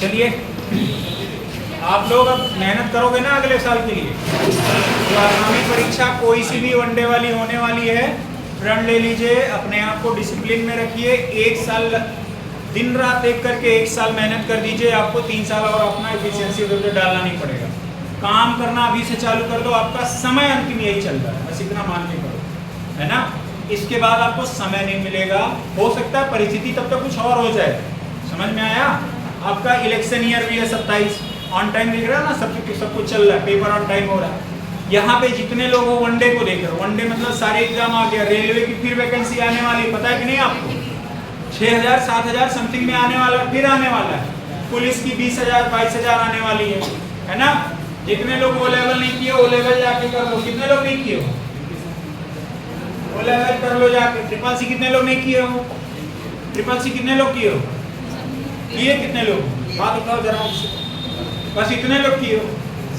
चलिए आप लोग अब मेहनत करोगे ना अगले साल के लिए, तो आगामी परीक्षा कोई सी भी वनडे वाली होने वाली है, प्रण ले लीजिए, अपने आप को डिसिप्लिन में रखिए, एक साल दिन रात एक करके एक साल मेहनत कर दीजिए, आपको 3 साल और अपना एफिशिएंसी उधर डालना नहीं पड़ेगा। काम करना अभी से चालू कर दो, आपका समय अंतिम यही चल रहा है, बस इतना मान के करो, है ना। इसके बाद आपको समय नहीं मिलेगा, हो सकता है परिस्थिति तब तक कुछ और हो जाए। समझ में आया? आपका इलेक्शन ईयर भी है 27, ऑन टाइम दिख रहा है ना, सब कुछ चल रहा है, पेपर ऑन टाइम हो रहा है। यहाँ पे जितने लोग हो वनडे को देख रहे हो, वनडे मतलब सारे एग्जाम आ गया, रेलवे की फिर वैकेंसी आने वाली, पता है कि नहीं आपको? 6000 7000 समथिंग में आने वाला, फिर आने वाला है। पुलिस की 20000 22000 आने वाली है ना। जितने लोग ओ लेवल नहीं किए, ओ लेवल जाके कर लो। कितने लोग नहीं किए हो ओ लेवल, कर लो जाके। ट्रिपल सी कितने लोग नहीं किए हो? ट्रिपल सी कितने लोग किए हो? किए कितने लोग? बात उठाओ जरा, बस इतने लोग किए हो।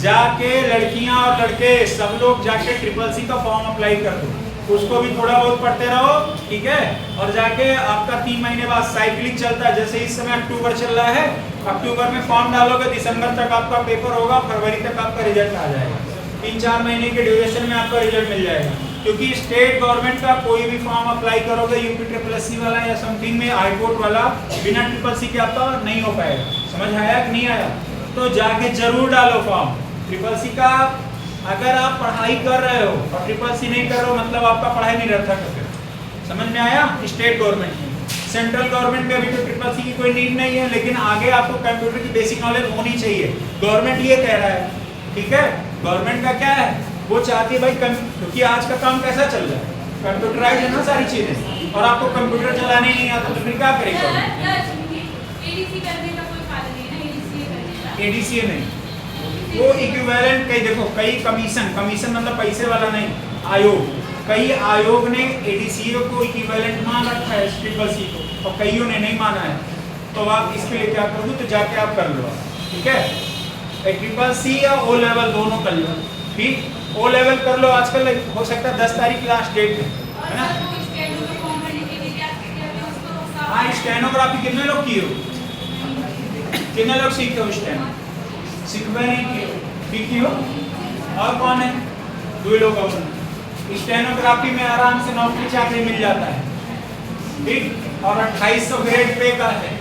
जाके लड़कियां और लड़के सब लोग जाके ट्रिपल सी का फॉर्म अप्लाई कर दो, उसको भी थोड़ा बहुत पढ़ते रहो, ठीक है। और जाके आपका 3 महीने बाद साइक्लिक चलता है, जैसे इस समय अक्टूबर चल रहा है, अक्टूबर में फॉर्म डालोगे, दिसंबर तक आपका पेपर होगा, फरवरी तक आपका रिजल्ट आ जाएगा। 3-4 महीने के ड्यूरेशन में आपका रिजल्ट मिल जाएगा। क्योंकि स्टेट गवर्नमेंट का कोई भी फॉर्म अप्लाई करोगे, यूपी ट्रिपल एससी वाला या समथिंग में, हाईकोर्ट वाला, बिना ट्रिपल सी के आपका नहीं हो पाएगा। समझ आया कि नहीं आया? तो जाके जरूर डालो फॉर्म ट्रिपल सी का। अगर आप पढ़ाई कर रहे हो और ट्रिपल सी नहीं कर रहे हो, मतलब आपका पढ़ाई नहीं रहता है। समझ में आया? स्टेट गवर्नमेंट में, सेंट्रल गवर्नमेंट में अभी तो ट्रिपल सी की कोई नीड नहीं है, लेकिन आगे आपको कंप्यूटर की बेसिक नॉलेज होनी चाहिए। गवर्नमेंट ये कह रहा है, ठीक है। गवर्नमेंट का क्या है, वो चाहती है भाई, क्योंकि आज का काम कैसा चल रहा है, कंप्यूटराइज है ना सारी चीजें, और आपको कंप्यूटर चलाने ही नहीं आता तो फिर क्या करेगा? एडीसीए नहीं, वो इक्विवेलेंट, कई देखो, कई कमीशन मतलब पैसे वाला नहीं, आयोग, कई आयोग ने एडीसीए को इक्विवेलेंट मान रखा है ट्रिपल सी को, और कईयों ने नहीं माना है। तो आप इसके लिए क्या करोगे, तो जाके आप कर लो, ठीक है। ट्रिपल सी या ओ लेवल दोनों कर लो, ठीक। ओ लेवल कर लो, आजकल हो सकता है 10 तारीख लास्ट डेट है ना। हाँ, स्टेनोग्राफी कितने लोग किए हो? कितने लोग सीखे हो स्टेनो? सीखवे नहीं किए हो? और कौन है? 2 लोग और। स्टेनोग्राफी में आराम से नौकरी चाकरी मिल जाता है, ठीक। और 2800 ग्रेड पे का है,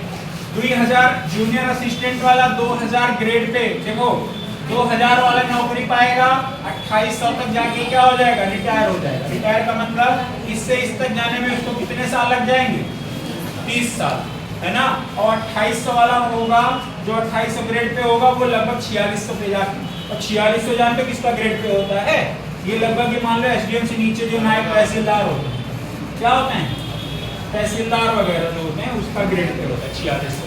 2000 जूनियर असिस्टेंट वाला, 2000 ग्रेड पे। देखो 2000 वाला नौकरी पाएगा, 2800 तक जाके क्या हो जाएगा, रिटायर हो जाएगा। रिटायर का मतलब इससे इस तक जाने में उसको कितने साल लग जाएंगे? 30 साल, है ना। और 2800 वाला होगा, जो 2800 ग्रेड पे होगा, वो लगभग 4600 पे जाके, और 4600 जानते हो किसका ग्रेड पे होता है? ये लगभग, ये मान लो एसडीएम से नीचे जो नायब तहसीलदार होते हैं, क्या होते हैं, तहसीलदार वगैरह जो होते हैं, उसका ग्रेड पे होता है 4600।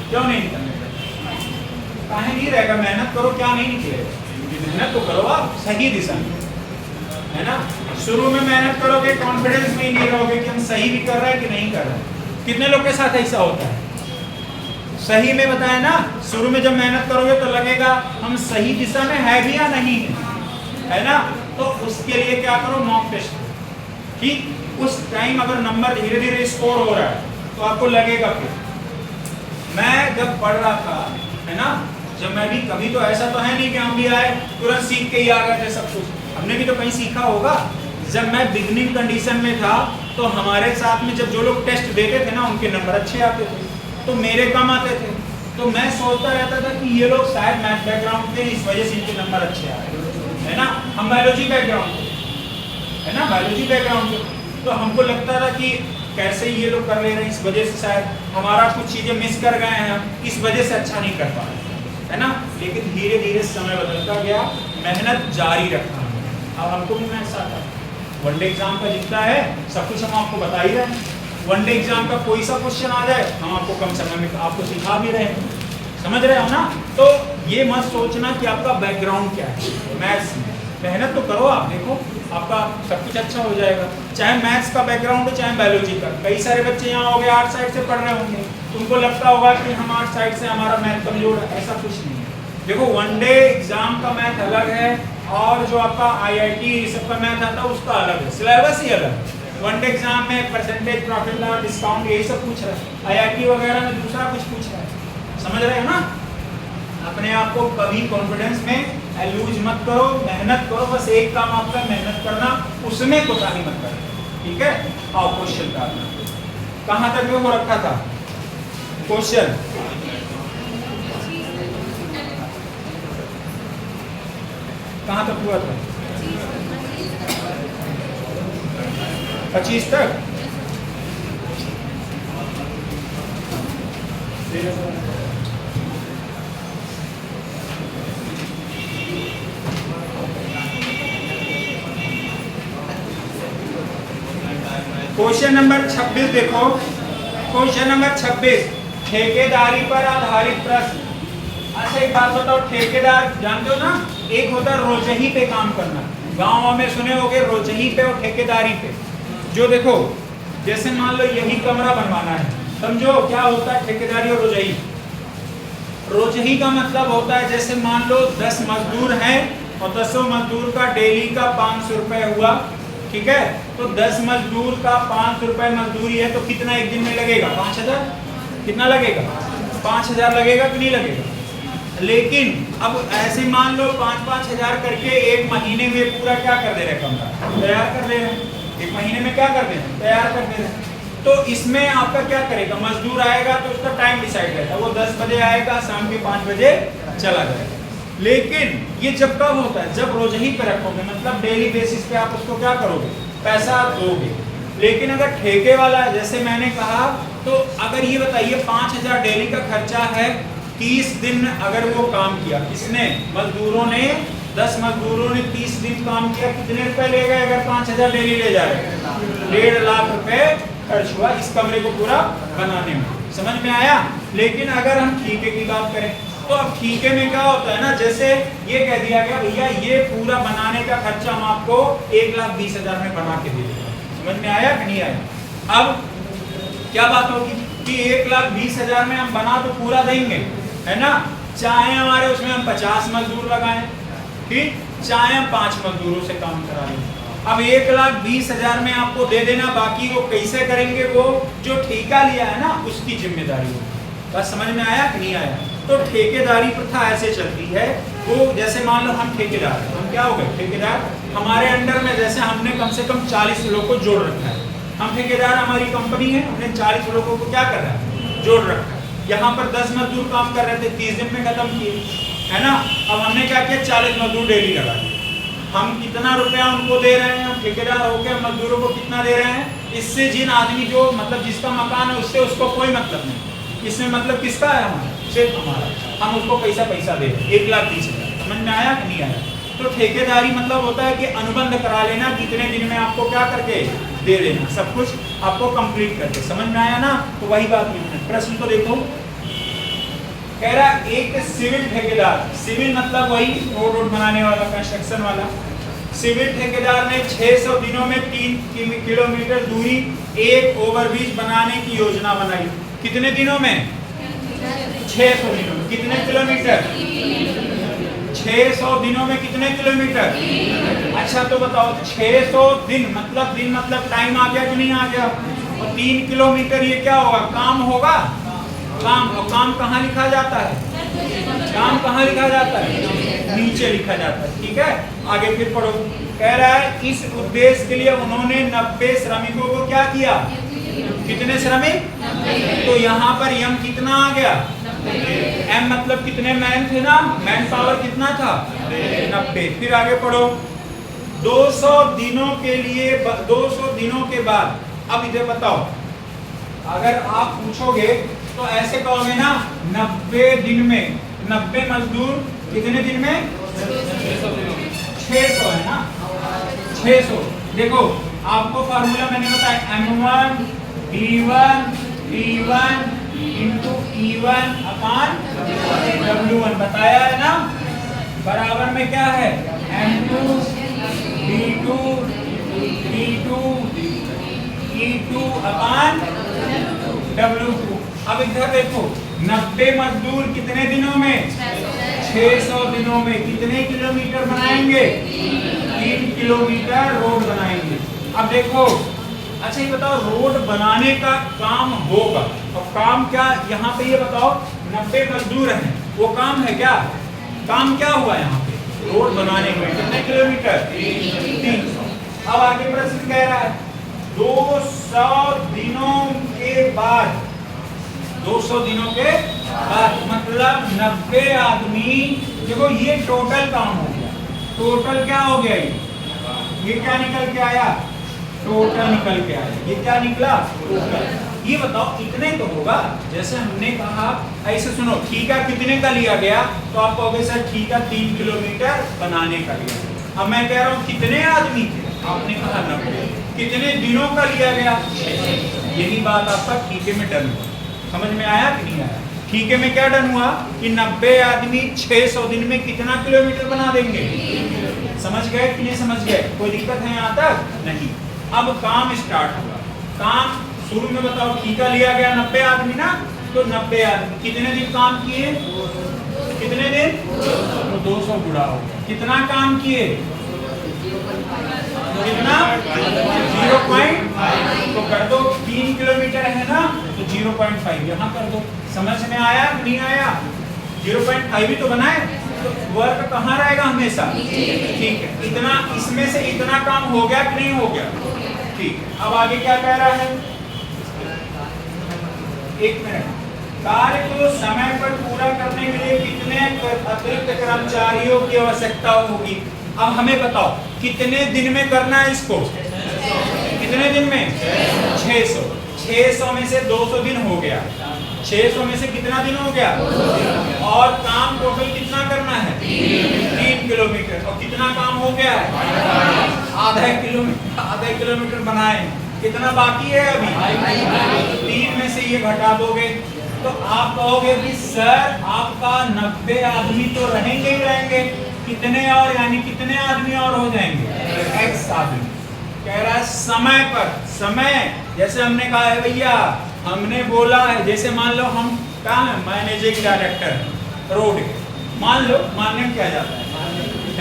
क्यों नहीं निकलने का? काहे नहीं रहेगा? मेहनत करो, क्या नहीं निकलेगा? मेहनत तो करो आप सही दिशा में, है ना। शुरू में मेहनत करोगे, कॉन्फिडेंस में नहीं रहोगे कि हम सही भी कर रहे हैं कि नहीं कर रहे हैं। कितने लोग के साथ ऐसा होता है? सही में बताया ना, शुरू में जब मेहनत करोगे तो लगेगा हम सही दिशा में है भी या नहीं है ना। तो उसके लिए क्या करो, मॉक टेस्ट, ठीक। उस टाइम अगर नंबर धीरे धीरे स्कोर हो रहा है तो आपको लगेगा। फिर मैं जब पढ़ रहा था, है ना, जब मैं भी, कभी तो ऐसा तो है नहीं कि हम भी आए तुरंत सीख के ही आ गए थे सब कुछ, हमने भी तो कहीं सीखा होगा। जब मैं बिगनिंग कंडीशन में था तो हमारे साथ में जब जो लोग टेस्ट देते थे ना, उनके नंबर अच्छे आते थे, तो मेरे कम आते थे। तो मैं सोचता रहता था कि ये लोग शायद मैथ बैकग्राउंड के, इस वजह से इनके नंबर अच्छे आ रहे हैं, है ना। हम बायोलॉजी बैकग्राउंड, है ना, बायोलॉजी बैकग्राउंड, तो हमको लगता था कि कैसे ये लोग कर ले रहे हैं, इस वजह से शायद हमारा कुछ चीजें मिस कर गए हैं, इस वजह से अच्छा नहीं कर पा रहे, है ना। लेकिन धीरे धीरे समय बदलता गया, मेहनत जारी रखना। अब हमको भी मैथ्स आता है, वनडे एग्जाम का जितना है सब कुछ हम आपको बता ही रहे हैं। वनडे एग्जाम का कोई सा क्वेश्चन आ जाए, हम आपको कम समय में आपको सिखा भी रहे हैं, समझ रहे हो ना। तो ये मत सोचना कि आपका बैकग्राउंड क्या है मैथ्स में, मेहनत तो करो आप, देखो आपका सब कुछ अच्छा हो जाएगा। चाहे मैथ्स का बैकग्राउंड हो, चाहे बायोलॉजी का। कई सारे बच्चे यहाँ हो गए आर्ट साइड से पढ़ रहे होंगे, तुमको लगता होगा कि हम आर्ट साइड से हमारा मैथ कमजोर है, ऐसा कुछ नहीं है। देखो वनडे एग्जाम का मैथ अलग है, और जो आपका आईआईटी सबका मैथ आता है उसका अलग है, सिलेबस ही अलग है। वनडे एग्जाम में परसेंटेज, प्रॉफिट लॉस, डिस्काउंट, यही सब पूछ रहा है। आईआईटी वगैरह में दूसरा कुछ पूछ रहा है। समझ रहे हो ना? अपने आप को कभी कॉन्फिडेंस में लूज मत करो, मेहनत करो। बस एक काम आपका मेहनत करना, उसमें कोताही मत करना। ठीक है? आओ क्वेश्चन का कहाँ तक वो रखा था क्वेश्चन? कहाँ तक हुआ था? 25 तक। क्वेश्चन नंबर 26 देखो। क्वेश्चन नंबर 26, ठेकेदारी पर आधारित प्रश्न। अच्छा एक बात बताओ, ठेकेदार जानते हो ना, एक होता है रोजही पे काम करना, गाँव में सुने होगे रोजही पे और ठेकेदारी पे। जो देखो जैसे मान लो यही कमरा बनवाना है, समझो क्या होता है ठेकेदारी और रोजही। रोजही का मतलब होता है जैसे मान लो 10 मजदूर हैं और 10 मजदूर का डेली का 500 रुपए हुआ। ठीक है? तो 10 मजदूर का 500 रुपए मजदूरी है, तो कितना एक दिन में लगेगा? 5000। कितना लगेगा? 5000 लगेगा कि नहीं लगेगा? लेकिन अब ऐसे मान लो 5-5 हजार करके एक महीने में पूरा क्या कर दे रहे, कमरा तैयार कर दे रहे हैं। एक महीने में क्या कर दे रहे, तैयार कर दे रहे हैं। तो इसमें आपका क्या करेगा, मजदूर आएगा तो उसका टाइम डिसाइड रहता है, वो 10 बजे आएगा, शाम के 5 बजे चला जाएगा। लेकिन ये जब कब होता है, जब रोजही पे रखोगे, मतलब डेली बेसिस पे आप उसको क्या करोगे, पैसा दोगे। लेकिन अगर ठेके वाला है, जैसे मैंने कहा, तो अगर ये बताइए 5000 डेली का खर्चा है, 30 दिन अगर वो काम किया, किसने, मजदूरों ने, 10 मजदूरों ने 30 दिन काम किया, कितने रुपए ले गए? अगर 5000 डेली ले जा रहे हैं, 1.5 लाख रुपए खर्च हुआ इस कमरे को पूरा बनाने में। समझ में आया? लेकिन अगर हम ठेके की बात करें, तो अब ठेके में क्या होता है ना, जैसे ये कह दिया गया भैया ये पूरा बनाने का खर्चा हम आपको 1,20,000 में बना के दे देंगे। समझ में आया कि नहीं आया? अब क्या बात होगी कि 1,20,000 में हम बना तो पूरा देंगे, है ना? चाहे हमारे उसमें हम 50 मजदूर लगाएं, ठीक, चाहे हम 5 मजदूरों से काम करा लें। अब 1,20,000 में आपको दे देना, बाकी वो कैसे करेंगे, वो जो ठेका लिया है ना उसकी जिम्मेदारी होगी। बस समझ में आया कि नहीं आया? तो ठेकेदारी प्रथा ऐसे चलती है। वो जैसे मान लो हम ठेकेदार हैं, हम क्या हो गए ठेकेदार, हमारे अंडर में जैसे हमने कम से कम 40 लोगों को जोड़ रखा है। हम ठेकेदार, हमारी कंपनी है, हमने 40 लोगों को क्या कर रहा है, जोड़ रखा है। यहाँ पर 10 मजदूर काम कर रहे थे, 30 दिन में खत्म किए, है ना? अब हमने क्या किया, 40 मजदूर डेली लगा दिए। हम कितना रुपया उनको दे रहे हैं, ठेकेदार होकर मजदूरों को कितना दे रहे हैं, इससे जिन आदमी जो मतलब जिसका मकान है उससे उसको कोई मतलब नहीं। इसमें मतलब किसका है, हमारा, सिर्फ हमारा। हम उसको पैसा दे रहे हैं, 1,20,000। समझ में आया कि नहीं आया? तो ठेकेदारी मतलब होता है कि अनुबंध करा लेना, कितने दिन में आपको क्या करके दे देना, सब कुछ आपको कंप्लीट करके। समझ में आया ना? तो वही बात लिखना है। प्रश्न को देखो, कह रहा एक सिविल ठेकेदार, सिविल मतलब वही रोड बनाने वाला, कंस्ट्रक्शन वाला। सिविल ठेकेदार ने 600 दिनों में 3 किलोमीटर दूरी एक ओवरब्रिज बनाने की योजना बनाई। कितने दिनों में? 600 दिनों में। कितने किलोमीटर? 600 दिनों में कितने किलोमीटर? अच्छा तो बताओ, 600 दिन मतलब टाइम आ गया कि नहीं आ गया? और 3 किलोमीटर ये क्या होगा, काम होगा, काम। और काम कहाँ लिखा जाता है, काम कहाँ लिखा जाता है, नीचे लिखा जाता है। ठीक है, आगे फिर पढ़ो। कह रहा है इस उद्देश्य के लिए उन्होंने 90 श्रमिकों को क्या किया, कितने श्रमिक? तो यहाँ पर यम कितना आ गया, एम मतलब कितने मैन थे ना, मैन पावर कितना था, 90। फिर आगे पढ़ो, 200 दिनों के लिए, 200 दिनों के बाद, अब इधर बताओ, अगर आप पूछोगे तो ऐसे कहोगे ना, 90 दिन में 90 मजदूर कितने दिन में, 600 है ना, 600। देखो आपको फार्मूला मैंने बताया, M1 D1 इंटू E1 अपान W1 बताया है ना, बराबर में क्या है, M2 D2 E2 अपान W2। अब इधर देखो, 90 मजदूर कितने दिनों में, 600 दिनों में कितने किलोमीटर बनाएंगे, 3 किलोमीटर रोड बनाएंगे। अब देखो अच्छा ये बताओ, रोड बनाने का काम होगा और काम क्या, यहाँ पे ये बताओ 90 मजदूर हैं, वो काम है क्या? काम क्या हुआ यहाँ पे? रोड बनाने में कितने किलोमीटर? 300। अब आगे प्रश्न कह रहा है 200 दिनों के बाद, 200 दिनों के बाद मतलब 90 आदमी, देखो ये टोटल काम हो गया, टोटल क्या हो गया, ये क्या निकल के आया? टोटल निकल के आया। ये क्या निकला? टोटल। ये बताओ इतने तो होगा, जैसे हमने कहा ऐसे सुनो, ठीका कितने का लिया गया? तो आप कहोगे सर ठीका 3 किलोमीटर बनाने का लिया। अब मैं कह रहा हूँ कितने आदमी थे? आपने कहा 90। कितने दिनों का लिया गया? यही बात आपका ठीके में डन हुआ। समझ में आया कि नहीं आया? ठीके में क्या डन हुआ कि 90 आदमी 600 दिन में कितना किलोमीटर बना देंगे? समझ गए कि नहीं समझ गए? कोई दिक्कत है यहाँ तक? नहीं। अब काम स्टार्ट हुआ। काम शुरू में बताओ, ठीका लिया गया 90 आदमी ना, तो 90 आदमी कितने दिन काम किए? कितने दिन? तो 200 गुणा हो गया। कितना काम किए? कितना? 0.5। तो कर दो, 3 किलोमीटर है ना, तो 0.5 यहाँ कर दो। समझ में आया नहीं आया? 0.5 ही तो बनाए, तो वर्क कहाँ रहेगा हमेशा? ठीक है, इतना इसमें से इतना काम हो गया कि नहीं हो गया? ठीक है, अब आगे क्या कह रहा है? 1 मिनट। कार्य को समय पर पूरा करने के लिए कितने अतिरिक्त कर्मचारियों की आवश्यकता होगी? अब हमें बताओ कितने दिन में करना है इसको? कितने दिन में? 600। 600 में से 200 दिन हो गया। 600 में से कितना दिन हो गया? और काम टोटल कितना करना है? 3 किलोमीटर। और कितना काम हो गया है? आधा किलोमीटर बनाए। कितना बाकी है अभी? 3 में से ये घटा दोगे तो आप कहोगे कि सर आपका 90 आदमी तो रहेंगे ही रहेंगे, कितने और, यानी कितने आदमी और हो जाएंगे? X आदमी। कह रहा है समय पर। समय जैसे हमने कहा है भैया, हमने बोला है, जैसे मान लो हम कहाँ है, मैनेजिंग डायरेक्टर रोड के, मान लो, मानने में क्या जाता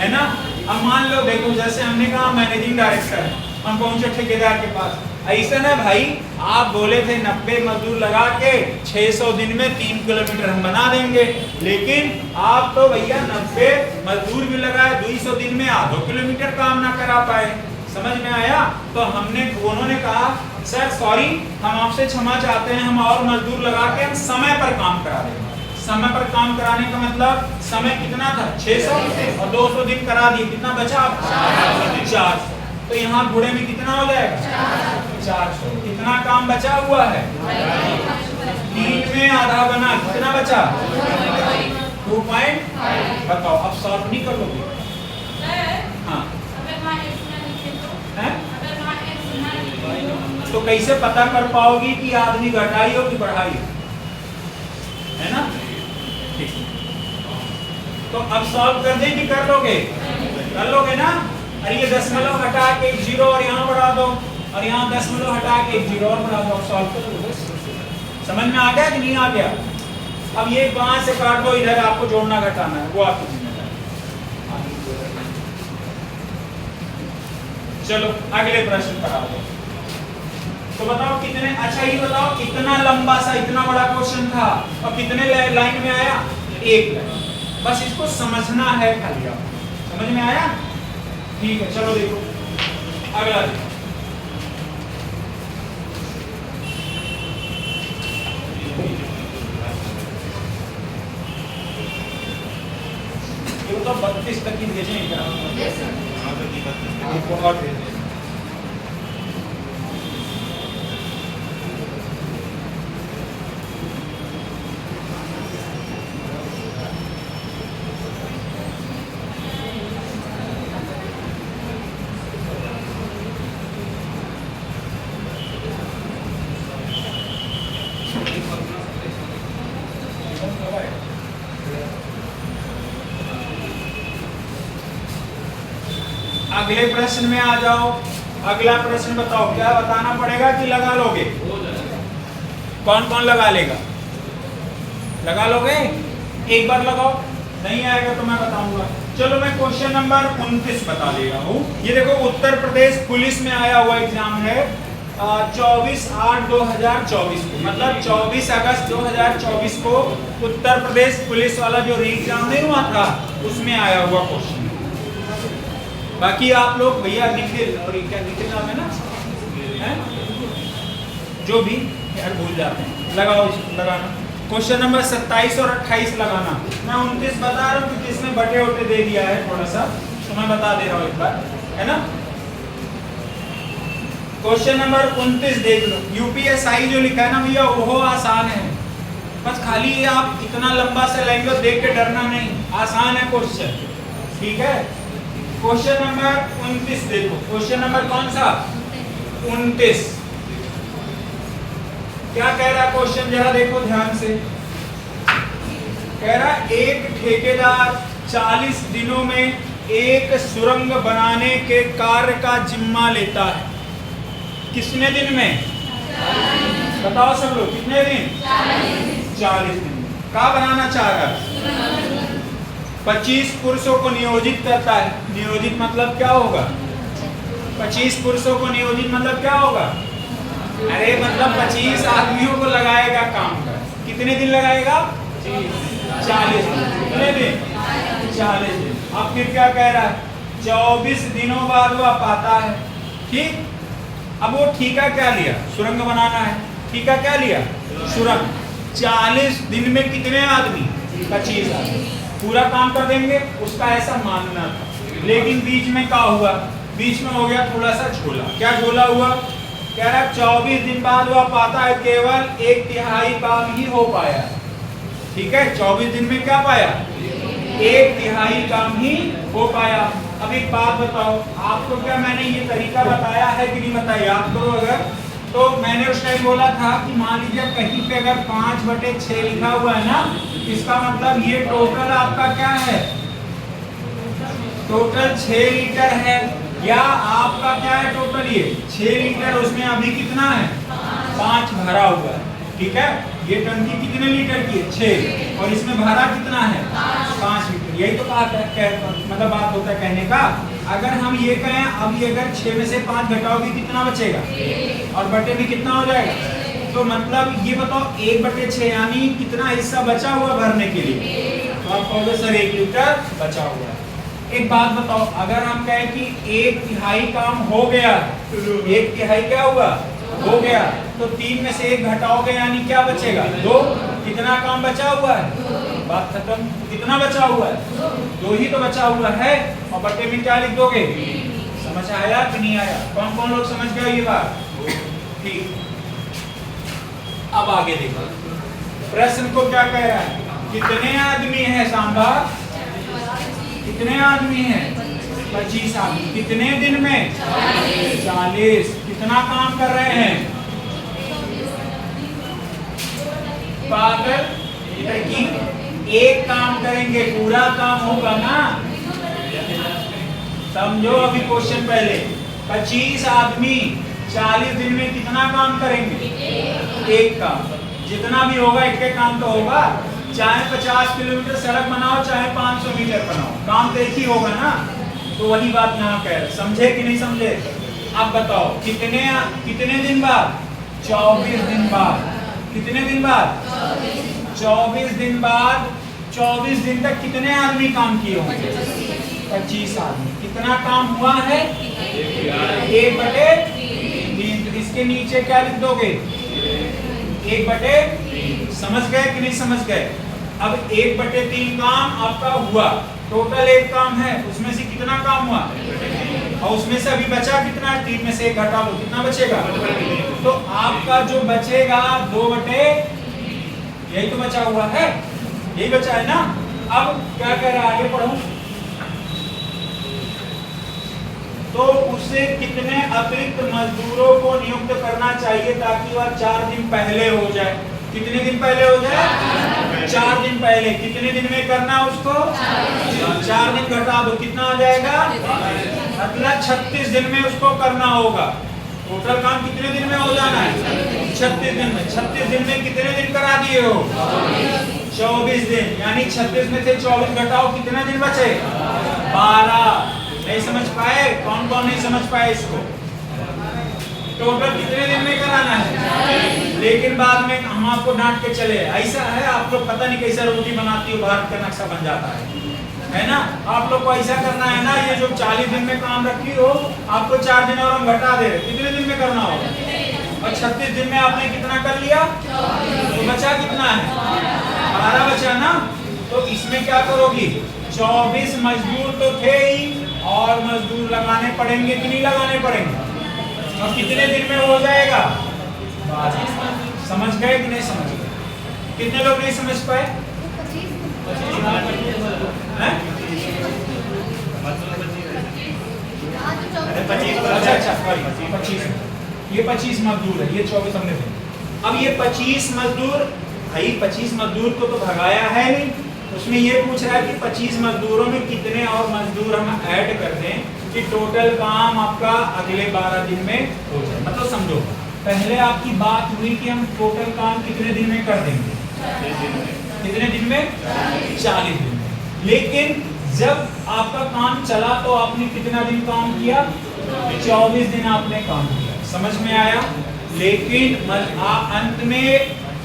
है ना? अब मान लो देखो, जैसे हमने कहा मैनेजिंग डायरेक्टर है, हम पहुंचे ठेकेदार के पास, ऐसा ना भाई, आप बोले थे 90 मजदूर लगा के 600 दिन में 3 किलोमीटर हम बना देंगे, लेकिन आप तो भैया 90 मजदूर भी लगाए, 200 दिन में आधो किलोमीटर काम ना करा पाए। समझ में आया? तो हमने, उन्होंने कहा सर सॉरी, हम आपसे क्षमा चाहते हैं, हम और मजदूर लगा के हम समय पर काम करा देंगे। समय पर काम कराने का मतलब समय कितना था? 600 और 200 दिन करा दिए, कितना बचा? 400। तो यहाँ घोड़े में कितना हो जाएगा? 400। कितना काम बचा हुआ है? 3 में आधा बना, कितना बचा? 2.5। बताओ, अब सॉल्व नहीं कर लोगे? हाँ, तो कैसे पता कर पाओगी कि आदमी घटाई हो कि बढ़ाई हो? है ना? ठीक, तो अब सॉल्व कर दें कि कर लोगे? कर लोगे ना? अरे ये 10 हटा के 1 0 और यहाँ बढ़ा दो, और यहाँ 10 हटा के 1 0 और बढ़ा दो, सॉल्व कर दो। समझ में आ गया कि नहीं आ गया? अब ये 5 से काट दो, इधर आपको जोड़ना घटाना है, वो आपकी जिम्मेदारी। चलो अगले प्रश्न पर आ जाओ। तो बताओ कितने, अच्छा ये बताओ कितना लंबा सा इतना बड़ा क्वेश्चन था और कितने लाइन में आया? 1 लाइन। बस इसको समझना है खाली। आप समझ में आया? ठीक है, चलो देखो अगला देखो। ये तो 32 तक की भेजें क्या? बहुत भेजें। अगले प्रश्न में आ जाओ। अगला प्रश्न बताओ, क्या बताना पड़ेगा कि लगा लोगे? कौन कौन लगा लेगा? लगा लोगे? एक बार लगाओ, नहीं आएगा तो मैं बताऊंगा। चलो मैं क्वेश्चन नंबर 29 बता दे रहा हूँ। ये देखो उत्तर प्रदेश पुलिस में आया हुआ एग्जाम है, 24/8/2024 को, मतलब 24 अगस्त 2024 को उत्तर प्रदेश पुलिस वाला जो री एग्जाम नहीं हुआ था उसमें आया हुआ क्वेश्चन। बाकी आप लोग भैया निखिल और क्या निखिल नाम है ना, है? जो भी यार भूल जाते हैं, लगाओ लगाना। क्वेश्चन नंबर 27 और 28 लगाना। मैं 29 बता रहा हूँ क्योंकि इसमें बटे उटे दे दिया है थोड़ा सा, तो मैं बता दे रहा हूँ एक बार, है ना। क्वेश्चन नंबर 29 देख लो। यूपीएसआई जो लिखा है ना भैया वो आसान है, बस खाली ये आप इतना लंबा से लैंग्वेज देख के डरना नहीं, आसान है क्वेश्चन, ठीक है। क्वेश्चन नंबर 29 देखो। क्वेश्चन नंबर कौन सा? 29। क्या कह रहा है क्वेश्चन, जरा देखो ध्यान से। कह रहा एक ठेकेदार 40 दिनों में एक सुरंग बनाने के कार्य का जिम्मा लेता है। कितने दिन में? बताओ सब लोग, कितने दिन? 40 दिन। क्या बनाना चाह रहा है? 25 पुरुषों को नियोजित करता है। नियोजित मतलब क्या होगा? 25 पुरुषों को नियोजित मतलब क्या होगा? अरे मतलब 25 आदमियों को लगाएगा काम का। कितने दिन लगाएगा? 40 दिन। कितने दिन? 40 दिन। अब फिर क्या कह रहा है? 24 दिनों बाद वह पाता है, ठीक। अब वो ठीका क्या लिया? सुरंग बनाना है, ठीका क्या लिया? सुरंग। 40 दिन में कितने आदमी? 25 आदमी पूरा काम कर देंगे, उसका ऐसा मानना था। लेकिन बीच में क्या हुआ? बीच में हो गया थोड़ा सा झोला। क्या झोला हुआ? कह रहा 24 दिन बाद वह पाता है केवल 1/3 काम ही हो पाया, ठीक है। 24 दिन में क्या पाया? 1/3 काम ही हो पाया। अब एक बात बताओ, आपको क्या मैंने ये तरीका बताया है कि नहीं बताया? याद करो अगर, तो मैंने उस टाइम बोला था कि मान लीजिए कहीं पे अगर 5/6 लिखा हुआ है ना, इसका मतलब ये टोटल आपका क्या है? टोटल 6 लीटर है, या आपका क्या है टोटल? ये 6 लीटर, उसमें अभी कितना है? 5 भरा हुआ है, ठीक है। ये टंकी कितने लीटर की है? 6, और इसमें भरा कितना है? 5 लीटर। यही तो बात है, मतलब बात होता है कहने का। अगर हम ये कहें अब ये अगर 6 में से 5 घटाओगे कितना बचेगा? और बटे में कितना हो जाएगा? तो मतलब ये बताओ 1/6 यानी कितना हिस्सा बचा हुआ भरने के लिए? तो आप कहोगे सर 1 लीटर बचा हुआ है। एक बात बताओ, अगर हम कहें कि 1/3 काम हो गया, 1/3 क्या हुआ? हो गया, तो 3 में से 1 घटाओगे यानी क्या बचेगा? 2। कितना काम बचा हुआ है? बात खत्म। कितना बचा हुआ है? 2 ही तो बचा हुआ है, और बटे में क्या लिख दोगे? समझ आया कि नहीं आया? कौन कौन लोग समझ गए ये बात? ठीक। अब आगे देखो, प्रश्न को क्या कह रहा है? कितने आदमी हैं सांबा? कितने आदमी हैं? 25 आदमी। कितने दिन में? 40। कितना काम कर रहे हैं? पागल, एक काम करेंगे, पूरा काम होगा ना। समझो अभी क्वेश्चन पहले। 25 आदमी 40 दिन में कितना काम करेंगे? एक काम। जितना भी होगा एक काम तो होगा, चाहे 50 किलोमीटर सड़क बनाओ चाहे 500 मीटर बनाओ, काम तो एक ही होगा ना। तो वही बात यहाँ कह रहे, समझे कि नहीं समझे? अब बताओ कितने दिन बाद? 24 दिन बाद। कितने दिन बाद? 24 दिन बाद। 24 दिन तक कितने आदमी काम किए होंगे? 25 आदमी। कितना काम हुआ है? 1/3। तो इसके नीचे क्या लिख दोगे? 1/3। समझ गए कि नहीं समझ गए? अब 1/3 काम आपका हुआ, टोटल 1 काम है, उसमें से कितना काम हुआ? और उसमें से अभी बचा कितना? 3 में से 1 घटा दो, कितना बचेगा? तो आपका जो बचेगा 2/, यही तो बचा हुआ है, यही बचा है ना। अब क्या कह रहा है, आगे पढ़ो। तो उसे कितने अतिरिक्त मजदूरों को नियुक्त करना चाहिए ताकि वह 4 दिन पहले हो जाए? कितने दिन पहले हो जाए? 4 दिन पहले। कितने दिन में करना उसको? 4 दिन घटा दो, कितना आ जाएगा? मतलब 36 दिन में उसको करना होगा। टोटल काम कितने दिन में हो जाना है? 36 दिन में। 36 दिन में कितने दिन करा दिए हो? 24 दिन। यानी 36 में से 24 घटाओ, कितने दिन बचे? 12। नहीं समझ पाए? कौन कौन नहीं समझ पाए इसको? टोटल कितने दिन में कराना है? लेकिन बाद में हम आपको डांट के चले, ऐसा है आप लोग पता नहीं कैसा रोटी बनाती हो, भारत का नक्शा बन जाता है ना। आप लोग को ऐसा करना है ना, ये जो 40 दिन में काम रखी हो आपको 4 दिन और हम घटा दे रहे, कितने दिन में करना होगा? और 36 दिन में आपने कितना कर लिया, तो बचा कितना है? 12 बचा ना। तो इसमें क्या करोगी, 24 मजदूर तो थे ही, और मजदूर लगाने पड़ेंगे कि नहीं लगाने पड़ेंगे? और कितने दिन में हो जाएगा? समझ गए कि नहीं समझ गए? कितने लोग नहीं समझ पाए? अच्छा 25, ये 25 मजदूर है, ये 24 हमने थे। अब ये 25 मजदूर, भाई 25 मजदूर को तो भगाया है नहीं, उसमें ये पूछ रहा है कि 25 मजदूरों में कितने और मजदूर हम ऐड कर दें कि टोटल काम आपका अगले 12 दिन में हो जाए। मतलब समझो, पहले आपकी बात हुई कि हम टोटल काम कितने दिन में कर देंगे? कितने दिन में? 40 दिन में। लेकिन जब आपका काम चला तो आपने कितना दिन काम किया? 24 दिन आपने काम किया। समझ में आया? लेकिन अंत में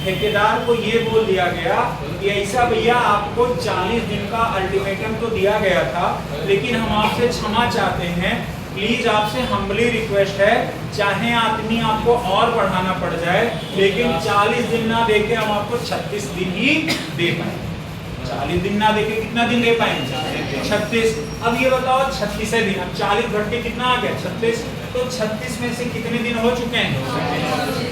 ठेकेदार को ये बोल दिया गया कि ऐसा भैया आपको 40 दिन का अल्टीमेटम तो दिया गया था, लेकिन हम आपसे क्षमा चाहते हैं, प्लीज आपसे हम्बली रिक्वेस्ट है, चाहे आदमी आपको और बढ़ाना पड़ जाए, लेकिन 40 दिन ना देके हम आपको 36 दिन ही दे पाएंगे। 40 दिन ना देके कितना दिन दे पाएंगे? 36। अब ये बताओ 36 दिन, अब 40 घट के कितना आ गया? 36। तो 36 में से कितने दिन हो चुके हैं?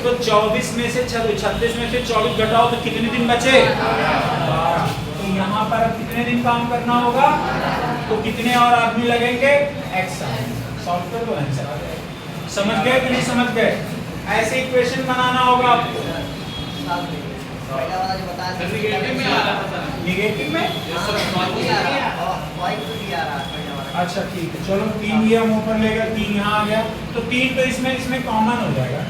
तो 24 में से 36 में से 24 घटाओ तो कितने दिन बचे? 12। तो यहाँ पर अब कितने दिन काम करना होगा? तो कितने और आदमी लगेंगे? एक्स। सॉल्व कर दो आंसर। समझ गए कि नहीं समझ गए? ऐसे इक्वेशन बनाना होगा आपको। निगेटिव में? अच्छा ठीक है, चलो 3 ये हम ऊपर ले गए, 3 यहाँ आ गया, तो 3 तो इसमें कॉमन हो जाएगा।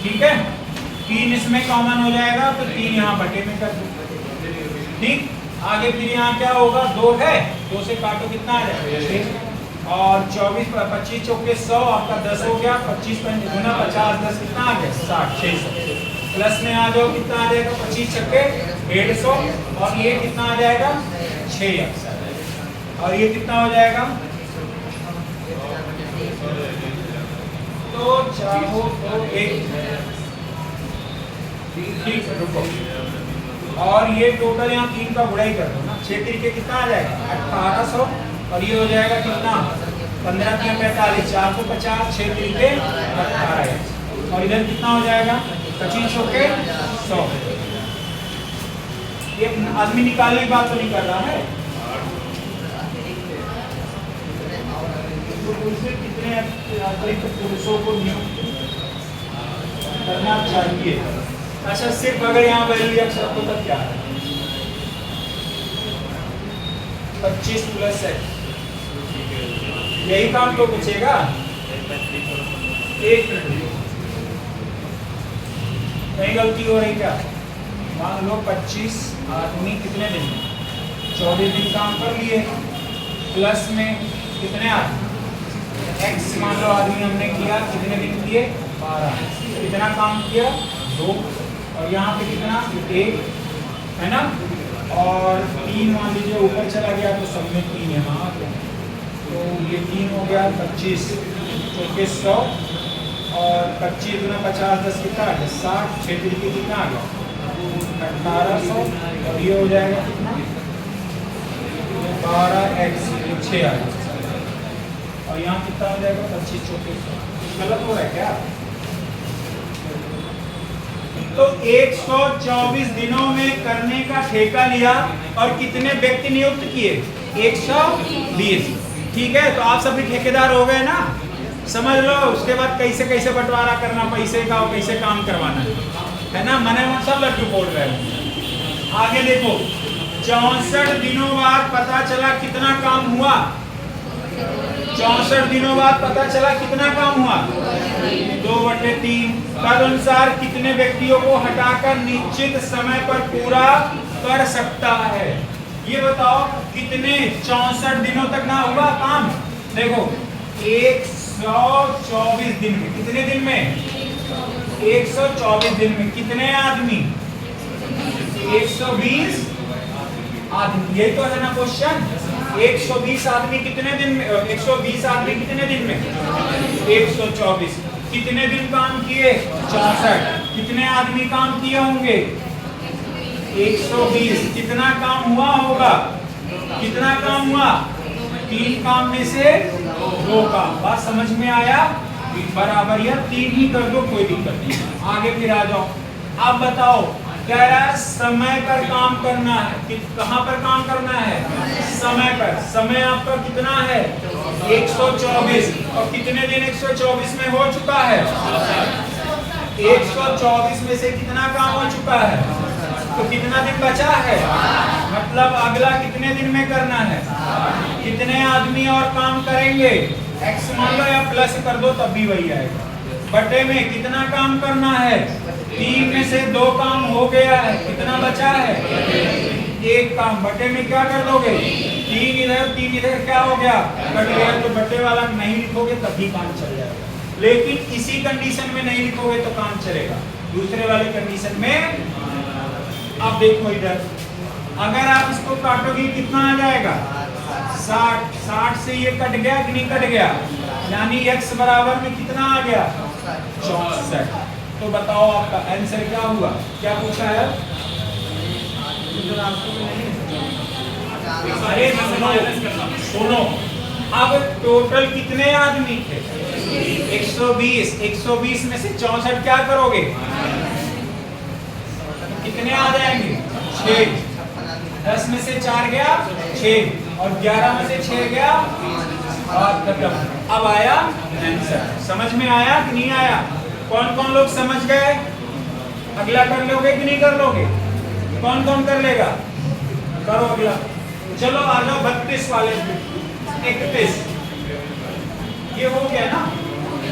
ठीक है, 3 इसमें कॉमन हो जाएगा, तो 3 यहाँ बटे में कर दो। ठीक, आगे फिर यहाँ क्या होगा? 2 है, 2 से काटो कितना आ जाएगा? 6। और 24 25 चौके 100, आपका 10 हो गया। 25 गुना 50 10 कितना आ गया? 60। 600 प्लस में आ जाओ, कितना आ जाएगा? 25 छक्के 150, और ये कितना आ जाएगा? 6 अक्सर, और ये कितना हो जाएगा? तो चाहो तो 1। ठीक है, रुको, और ये टोटल यहाँ 3 का गुणा ही कर दो ना। 6 तरीके कितना आ जाएगा? 1800, और ये हो जाएगा कितना? 15 3 45, 4 को 50, 6 तरीके 18, और इधर कितना हो जाएगा? 25 चौके 100। ये आदमी निकालने की बात तो नहीं कर रहा है, तो कितने अतिरिक्त पुरुषों को नियुक्त करना चाहिए? अच्छा, सिर्फ अगर यहाँ वैल्यू एक्स रखो तब क्या है? 25 प्लस एक्स, यही काम तो पूछेगा। 1 मिनट, कहीं गलती हो रही क्या? मान लो 25 आदमी कितने दिन में? 24 दिन काम कर लिए, प्लस में कितने आदमी? एक्स मान लो आदमी हमने किया, कितने दिन किए? 12। कितना काम किया? 2, और यहाँ पे कितना? 1 है ना, और 3 मान लीजिए ऊपर चला गया, तो सब में 3 यहाँ आ गया, तो ये 3 हो गया। 25 चौके 100, और 25 गुना 50 10 कितना आ गया? 60। 6 तरीके कितना आ गया? 1800, और ये हो जाएगा कितना? 12x 6 आ गया, और यहाँ कितना हो जाएगा? 25 चौके 100। गलत हो रहा है क्या? तो 124 दिनों में करने का ठेका लिया, और कितने व्यक्ति नियुक्त किए? 120। ठीक है, तो आप सभी ठेकेदार हो गए ना, समझ लो। उसके बाद कैसे कैसे बंटवारा करना पैसे का, और कैसे काम करवाना है ना, मने मन सब लड्डू फोड़ रहे हैं। आगे देखो, 64 दिनों बाद पता चला कितना काम हुआ? 64 दिनों बाद पता चला कितना काम हुआ? 2/3। तदनुसार कितने व्यक्तियों को हटाकर निश्चित समय पर पूरा कर सकता है? ये बताओ, कितने 64 दिनों तक ना हुआ काम? देखो, 1 124 दिन में। कितने दिन में? 124 दिन में। कितने आदमी? 120 आदमी। ये तो है ना क्वेश्चन। 120 आदमी कितने दिन में? 120 आदमी कितने दिन में? 124। कितने दिन काम किए? 64। कितने आदमी काम किए होंगे? 120। कितना काम हुआ होगा? कितना काम हुआ? 3 काम में से 2 काम। बात समझ में आया? बराबर या 3 ही कर दो, कोई दिक्कत नहीं। आगे फिर आ जाओ। अब बताओ, कह रहा है समय पर काम करना है। कहां पर काम करना है? समय पर। समय आपका कितना है? 124। और कितने दिन 124 में हो चुका है? 124 में से कितना काम हो चुका है? तो कितना दिन बचा है? मतलब अगला कितने दिन में करना है? कितने आदमी और काम करेंगे? एक्स मान लो या प्लस कर दो तब भी वही आएगा। बटे में कितना काम करना है? 3 में से 2 काम हो गया है। कितना बचा है? 1 काम। बटे में क्या कर दोगे? 3 इधर 3 इधर, क्या हो गया? कट गया। तो बटे वाला नहीं लिखोगे तब भी काम चल जाएगा, लेकिन इसी कंडीशन में नहीं लिखोगे तो काम चलेगा। दूसरे वाले कंडीशन में अब देखो इधर, अगर आप इसको काटोगे कितना आ जाएगा? 60। 60 से ये कट गया कि नहीं कट गया? यानी x बराबर में कितना आ गया? 64। तो बताओ आपका आंसर क्या हुआ? क्या पूछा है? अरे सुनो, अब टोटल कितने आदमी थे? 120। 120 में से 64 क्या करोगे? कितने आ जाएंगे? 6। 10 में से 4 गया 6, और 11 में से 6 गया, और खत्म। अब आया आंसर। समझ में आया कि नहीं आया? कौन कौन लोग समझ गए? अगला कर लोगे कि नहीं कर लोगे? कौन कौन कर लेगा? करो अगला। चलो आ जाओ 32 वाले पे। 31 ये हो गया ना?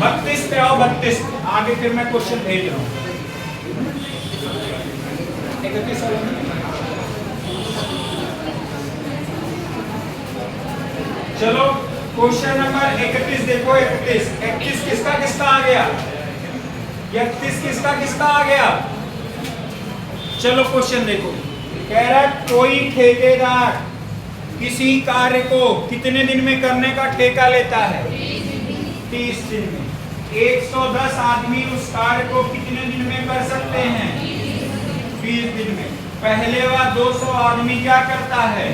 32 पे आओ। 32 आगे फिर मैं क्वेश्चन भेज रहा हूँ। 31 वाले चलो क्वेश्चन नंबर 31 देखो। 31 किसका किसका आ गया? 31 किसका किसका आ गया? चलो क्वेश्चन देखो। कह रहा है कोई ठेकेदार किसी कार्य को कितने दिन में करने का ठेका लेता है? 30 दिन में। 110 आदमी उस कार्य को कितने दिन में कर सकते हैं? 20 दिन में। पहले वह 200 आदमी क्या करता है?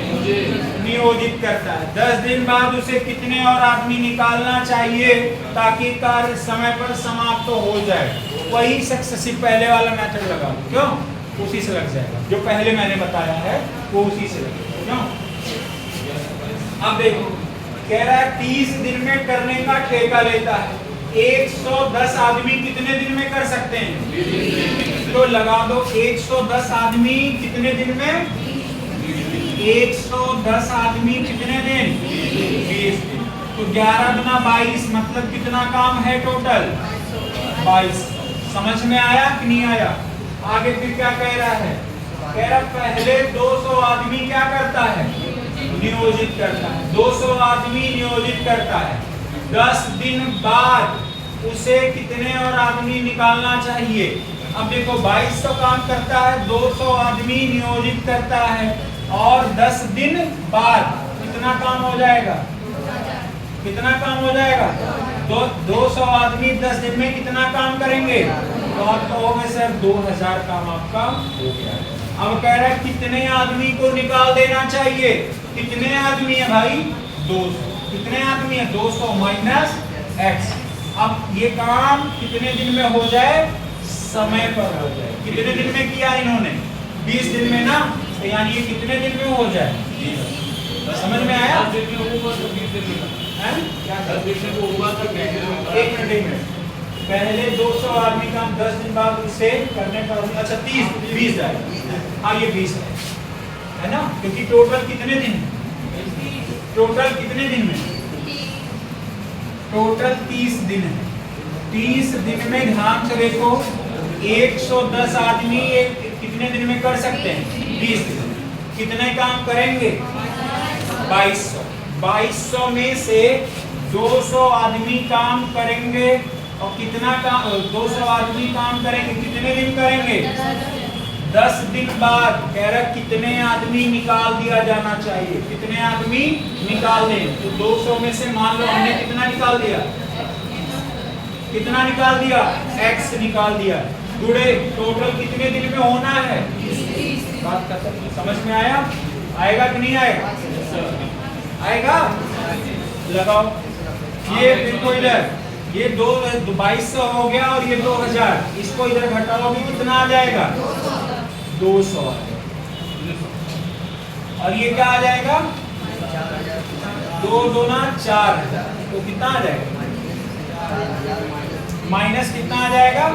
नियोजित करता है। 10 दिन बाद उसे कितने और आदमी निकालना चाहिए ताकि कार्य समय पर समाप्त तो हो जाए? वही सक्सेसिव पहले वाला मेथड लगा। क्यों? उसी से लग जाएगा। जो पहले मैंने बताया है वो उसी से लगेगा। क्यों? अब देखो, कह रहा है 30 दिन में करने का ठेका लेता है। 110 आदमी कितने दिन में कर सकते हैं? तो लगा दो 110 आदमी कितने दिन में? 110 आदमी कितने दिन? 20 दिन। तो 11 गुना 22 मतलब कितना काम है टोटल? 22। समझ में आया कि नहीं आया? आगे फिर क्या कह रहा है? कह रहा पहले 200 आदमी क्या करता है? नियोजित करता है। 200 आदमी नियोजित करता है। 10 दिन बाद उसे कितने और आदमी निकालना चाहिए? अब देखो 22 तो काम करता है, 200 आदमी नियोजित करता है, और 10 दिन बाद कितना काम हो जाएगा? कितना काम हो जाएगा? 200 आदमी 10 दिन में कितना काम करेंगे? तो आप कहोगे सर 2000 काम आपका हो गया। अब कह रहा है कितने आदमी को निकाल देना चाहिए? कितने आदमी है भाई? 200। कितने आदमी है? 200 माइनस x। अब ये काम कितने दिन में हो जाए? समय पर हो जाए। कितने दिन में किया इन्होंने? 20 दिन में ना, तो यानी ये कितने दिन में हो जाए? समझ में आया? एक मिनट। पहले 200 आदमी काम 10 दिन बाद उसे करने पर, अच्छा 20 जाएगा। हाँ ये 20 है ना, क्योंकि टोटल कितने दिन? टोटल कितने दिन में? टोटल 30 दिन है। 30 दिन में ध्यान से देखो 110 आदमी कितने दिन में कर सकते हैं? 20 दिन। कितने काम करेंगे? 2200। 2200 में से 200 आदमी काम करेंगे और कितना काम 200 आदमी काम करेंगे, कितने दिन करेंगे? 10 दिन बाद। कह रहा कितने आदमी निकाल दिया जाना चाहिए, कितने आदमी निकाल दें। तो 200 में से मान लो हमने कितना निकाल दिया, कितना निकाल दिया? x निकाल दिया। गुणे टोटल कितने दिन में होना है? बात खत्म। समझ में आया? आएगा कि नहीं आएगा? आएगा। लगाओ ये देखो इधर, ये 2200 हो गया और ये 2000, इसको इधर घटाओगे कितना आ जाएगा? 200। और ये क्या आ जाएगा? 2 दूना 4, तो कितना आ जाएगा? माइनस कितना आ जाएगा?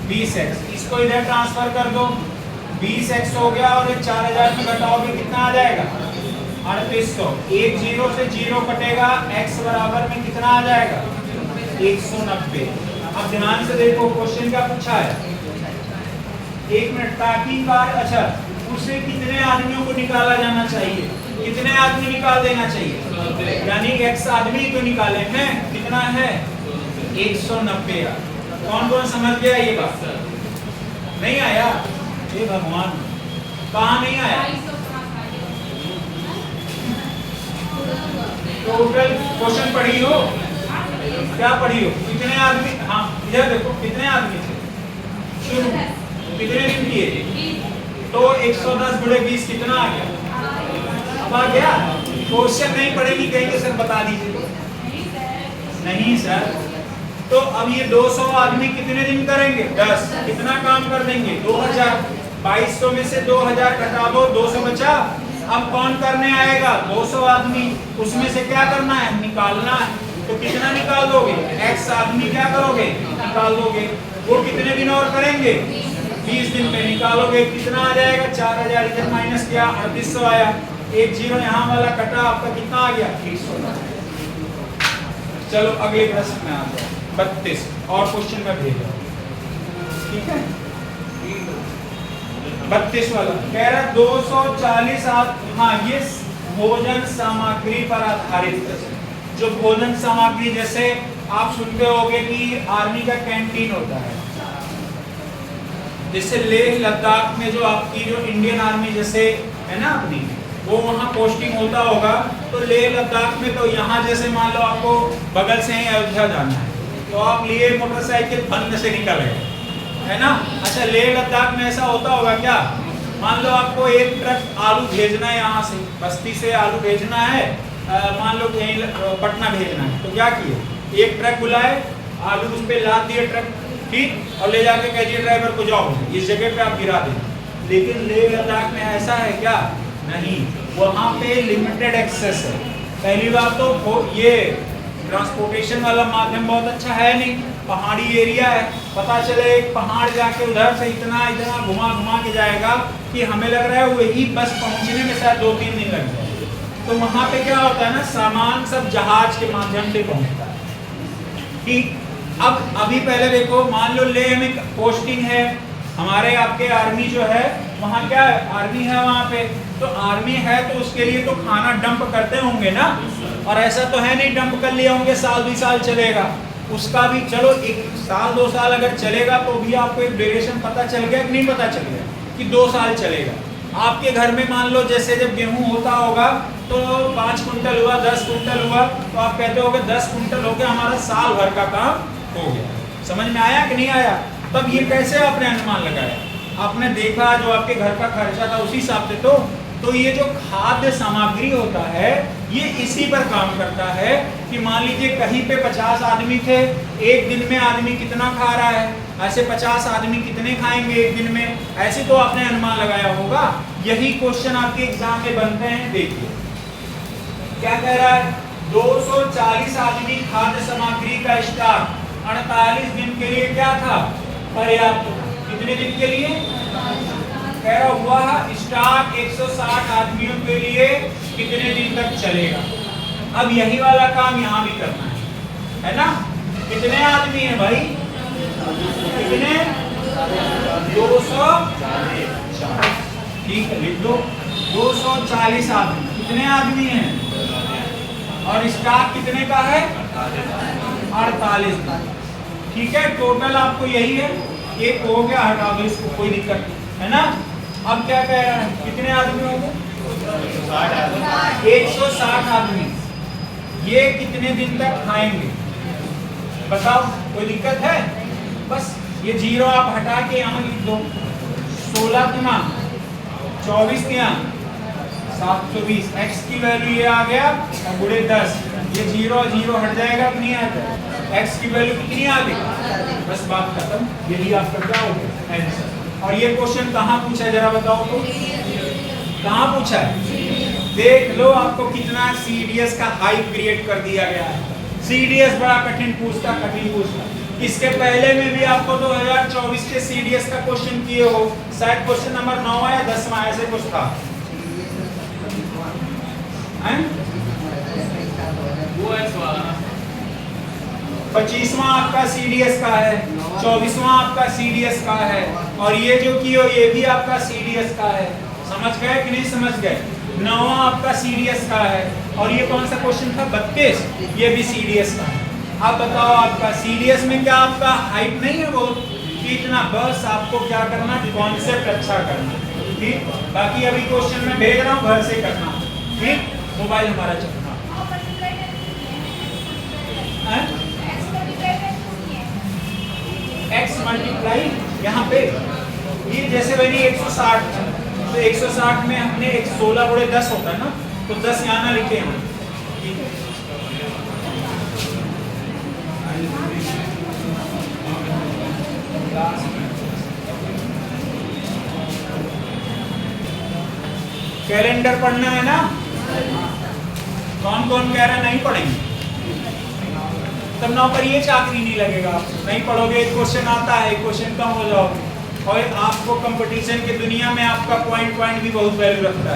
20x। इसको इधर ट्रांसफर कर दो, 20x हो गया और 4000 में घटाओगे कितना आ जाएगा? 3800। एक 0 से 0 कटेगा, x बराबर में कितना आ जाएगा? 190। अब ध्यान से देखो क्वेश्चन क्या पूछा है। 1 मिनट ताकि बार, अच्छा उसे कितने आदमियों को निकाला जाना चाहिए, कितने आदमी निकाल देना चाहिए, यानी x आदमी तो निकाले हैं, कितना है? 190। कौन कौन समझ गया ये बात? नहीं आया? हे भगवान, कहाँ नहीं आया? टोटल क्वेश्चन पढ़ी हो, क्या पढ़ी हो? कितने आदमी, हाँ इधर देखो कितने आदमी थे शुरू, कितने दिन किए? तो 110 गुणे 20 कितना आ गया? अब आ गया? क्वेश्चन नहीं पढ़ेगी कहेंगे सर बता दीजिए। नहीं सर, तो अब ये 200 आदमी कितने दिन करेंगे? 10। कितना काम कर देंगे? 2000। 2200 में से 2000 घटा दो, 200 बचा। अब कौन करने आएगा? 200 आदमी। उसमें से क्या करना है? निकालना है। तो कितना निकाल दोगे? x आदमी क्या करोगे? निकाल दोगे। वो कितने दिन और करेंगे? 20 दिन में निकालोगे, कितना आ जाएगा? 4000। इधर माइनस किया, 3800 आया। एक 0 यहाँ वाला कटा, आपका कितना आ गया? 300। चलो अगले प्रश्न में आते हैं, 32 और क्वेश्चन में भेज दो, ठीक है? 32 वाला कह रहा 240 हाँ ये भोजन सामग्री पर आधारित प्रश्न। जो भोजन सामग्री, जैसे आप सुनते होंगे कि आर्मी का कैंटीन होता है, जैसे लेह लद्दाख में जो आपकी जो इंडियन आर्मी जैसे है ना अपनी, वो वहाँ पोस्टिंग होता होगा। तो लेह लद्दाख में तो यहाँ जैसे मान लो आपको बगल से ही अयोध्या जाना है, तो आप लिए मोटरसाइकिल बंद से निकल गए, है ना? अच्छा लेह लद्दाख में ऐसा होता होगा क्या? मान लो आपको एक ट्रक आलू भेजना है, यहाँ से बस्ती से आलू भेजना है, मान लो कहीं पटना भेजना है, तो क्या किए? एक ट्रक बुलाए, आलू उस पर लाद दिए ट्रक, ठीक, और ले जाके कहिए ड्राइवर को जाओ इस जगह पे आप गिरा दें। लेकिन लेह लद्दाख में ऐसा है क्या? नहीं, वहाँ पे लिमिटेड एक्सेस है। पहली बात तो ये ट्रांसपोर्टेशन वाला माध्यम बहुत अच्छा है नहीं, पहाड़ी एरिया है। पता चले एक पहाड़ जाके उधर से इतना इतना घुमा घुमा के जाएगा कि हमें लग रहा है वही बस पहुँचने में शायद 2-3 दिन लग जाए। तो वहाँ पे क्या होता है ना, सामान सब जहाज के माध्यम से पहुँचता है, ठीक। अब अभी पहले देखो, मान लो लेह में पोस्टिंग है हमारे, आपके आर्मी जो है वहाँ क्या है? आर्मी है वहाँ पे, तो आर्मी है तो उसके लिए तो खाना डंप करते होंगे ना, और ऐसा तो है नहीं डंप कर लिए होंगे साल 2 साल चलेगा। उसका भी चलो 1 साल 2 साल अगर चलेगा तो भी आपको एक ड्यूरेशन पता चल गया कि नहीं पता चल गया कि 2 साल चलेगा। आपके घर में मान लो जैसे जब गेहूं होता होगा तो 5 कुंटल हुआ, 10 कुंटल हुआ, तो आप कहते होगे 10 कुंटल हो गया, हमारा साल भर का काम हो गया। समझ में आया कि नहीं आया? तब ये कैसे आपने अनुमान लगाया? आपने देखा जो आपके घर का खर्चा था उसी हिसाब से। तो ये जो खाद्य सामग्री होता है ये इसी पर काम करता है कि मान लीजिए कहीं पे 50 आदमी थे, एक दिन में आदमी कितना खा रहा है, ऐसे 50 आदमी कितने खाएंगे एक दिन में, ऐसे तो आपने अनुमान लगाया होगा। यही क्वेश्चन आपके एग्जाम में बनते हैं। देखिए क्या कह रहा है, 240 आदमी खाद्य सामग्री का स्टॉक 48 दिन के लिए क्या था? पर्याप्त। कितने दिन के लिए? कह रहा हुआ स्टॉक 160 आदमियों के लिए कितने दिन तक चलेगा। अब यही वाला काम यहाँ भी करना है ना? कितने आदमी हैं भाई? कितने? 240। ठीक है, लिख दो 240 आदमी। कितने आदमी हैं? और स्टॉक कितने का है? 48 का। ठीक है, टोटल आपको यही है। एक हो गया, हटा दो इसको, कोई दिक्कत नहीं है ना। अब क्या कह रहा है, कितने आदमी होंगे? 160 आदमी। ये कितने दिन तक खाएंगे बताओ, कोई दिक्कत है? बस ये जीरो आप हटा के यहाँ लिख दो। 16 गुना 24 दिया 720। x की वैल्यू ये आ गया और गुणे 10। ये जीरो जीरो हट जाएगा कि नहीं आता? x की वैल्यू कितनी आ गई? बस बात खत्म। यही आपका क्या हो गया आंसर। और ये क्वेश्चन कहाँ पूछा है जरा बताओ तो? कहाँ पूछा है? देख लो आपको कितना CDS का हाइप क्रिएट कर दिया गया है। CDS बड़ा कठिन पूछता। इसके पहले में भी आपको 2024 के CDS का क्वेश्चन किए हो, शायद क्वेश्चन नंबर 9 या 10 ऐसे कुछ था। 25वां आपका CDS का है, 24वां आपका CDS का है, और ये जो की हो ये भी आपका CDS का है। समझ गए कि नहीं समझ गए? 9वां आपका CDS का है, और ये कौन सा क्वेश्चन था? 32, ये भी CDS का है। अब बताओ आपका CDS में क्या आपका हाइट नहीं है बहुत इतना? बस आपको क्या करना, कॉन्सेप्ट अच्छा करना। ठीक, बाकी अभी क्वेश्चन में भेज रहा हूँ, घर से करना। ठीक, मोबाइल हमारा चलना। x मल्टीप्लाई यहाँ पे ये जैसे बनी 160, तो 160 में हमने 16 गुणे 10 होता है ना, तो 10 यहाँ ना लिखे हम। कैलेंडर पढ़ना है ना? कौन कौन कह रहा है नहीं पढ़ेंगे? तब नौकरी चाकरी नहीं लगेगा। नहीं पढ़ोगे, एक क्वेश्चन आता है, क्वेश्चन कम हो जाओगे। और आपको कंपटीशन की दुनिया में आपका पॉइंट भी बहुत वैल्यू रखता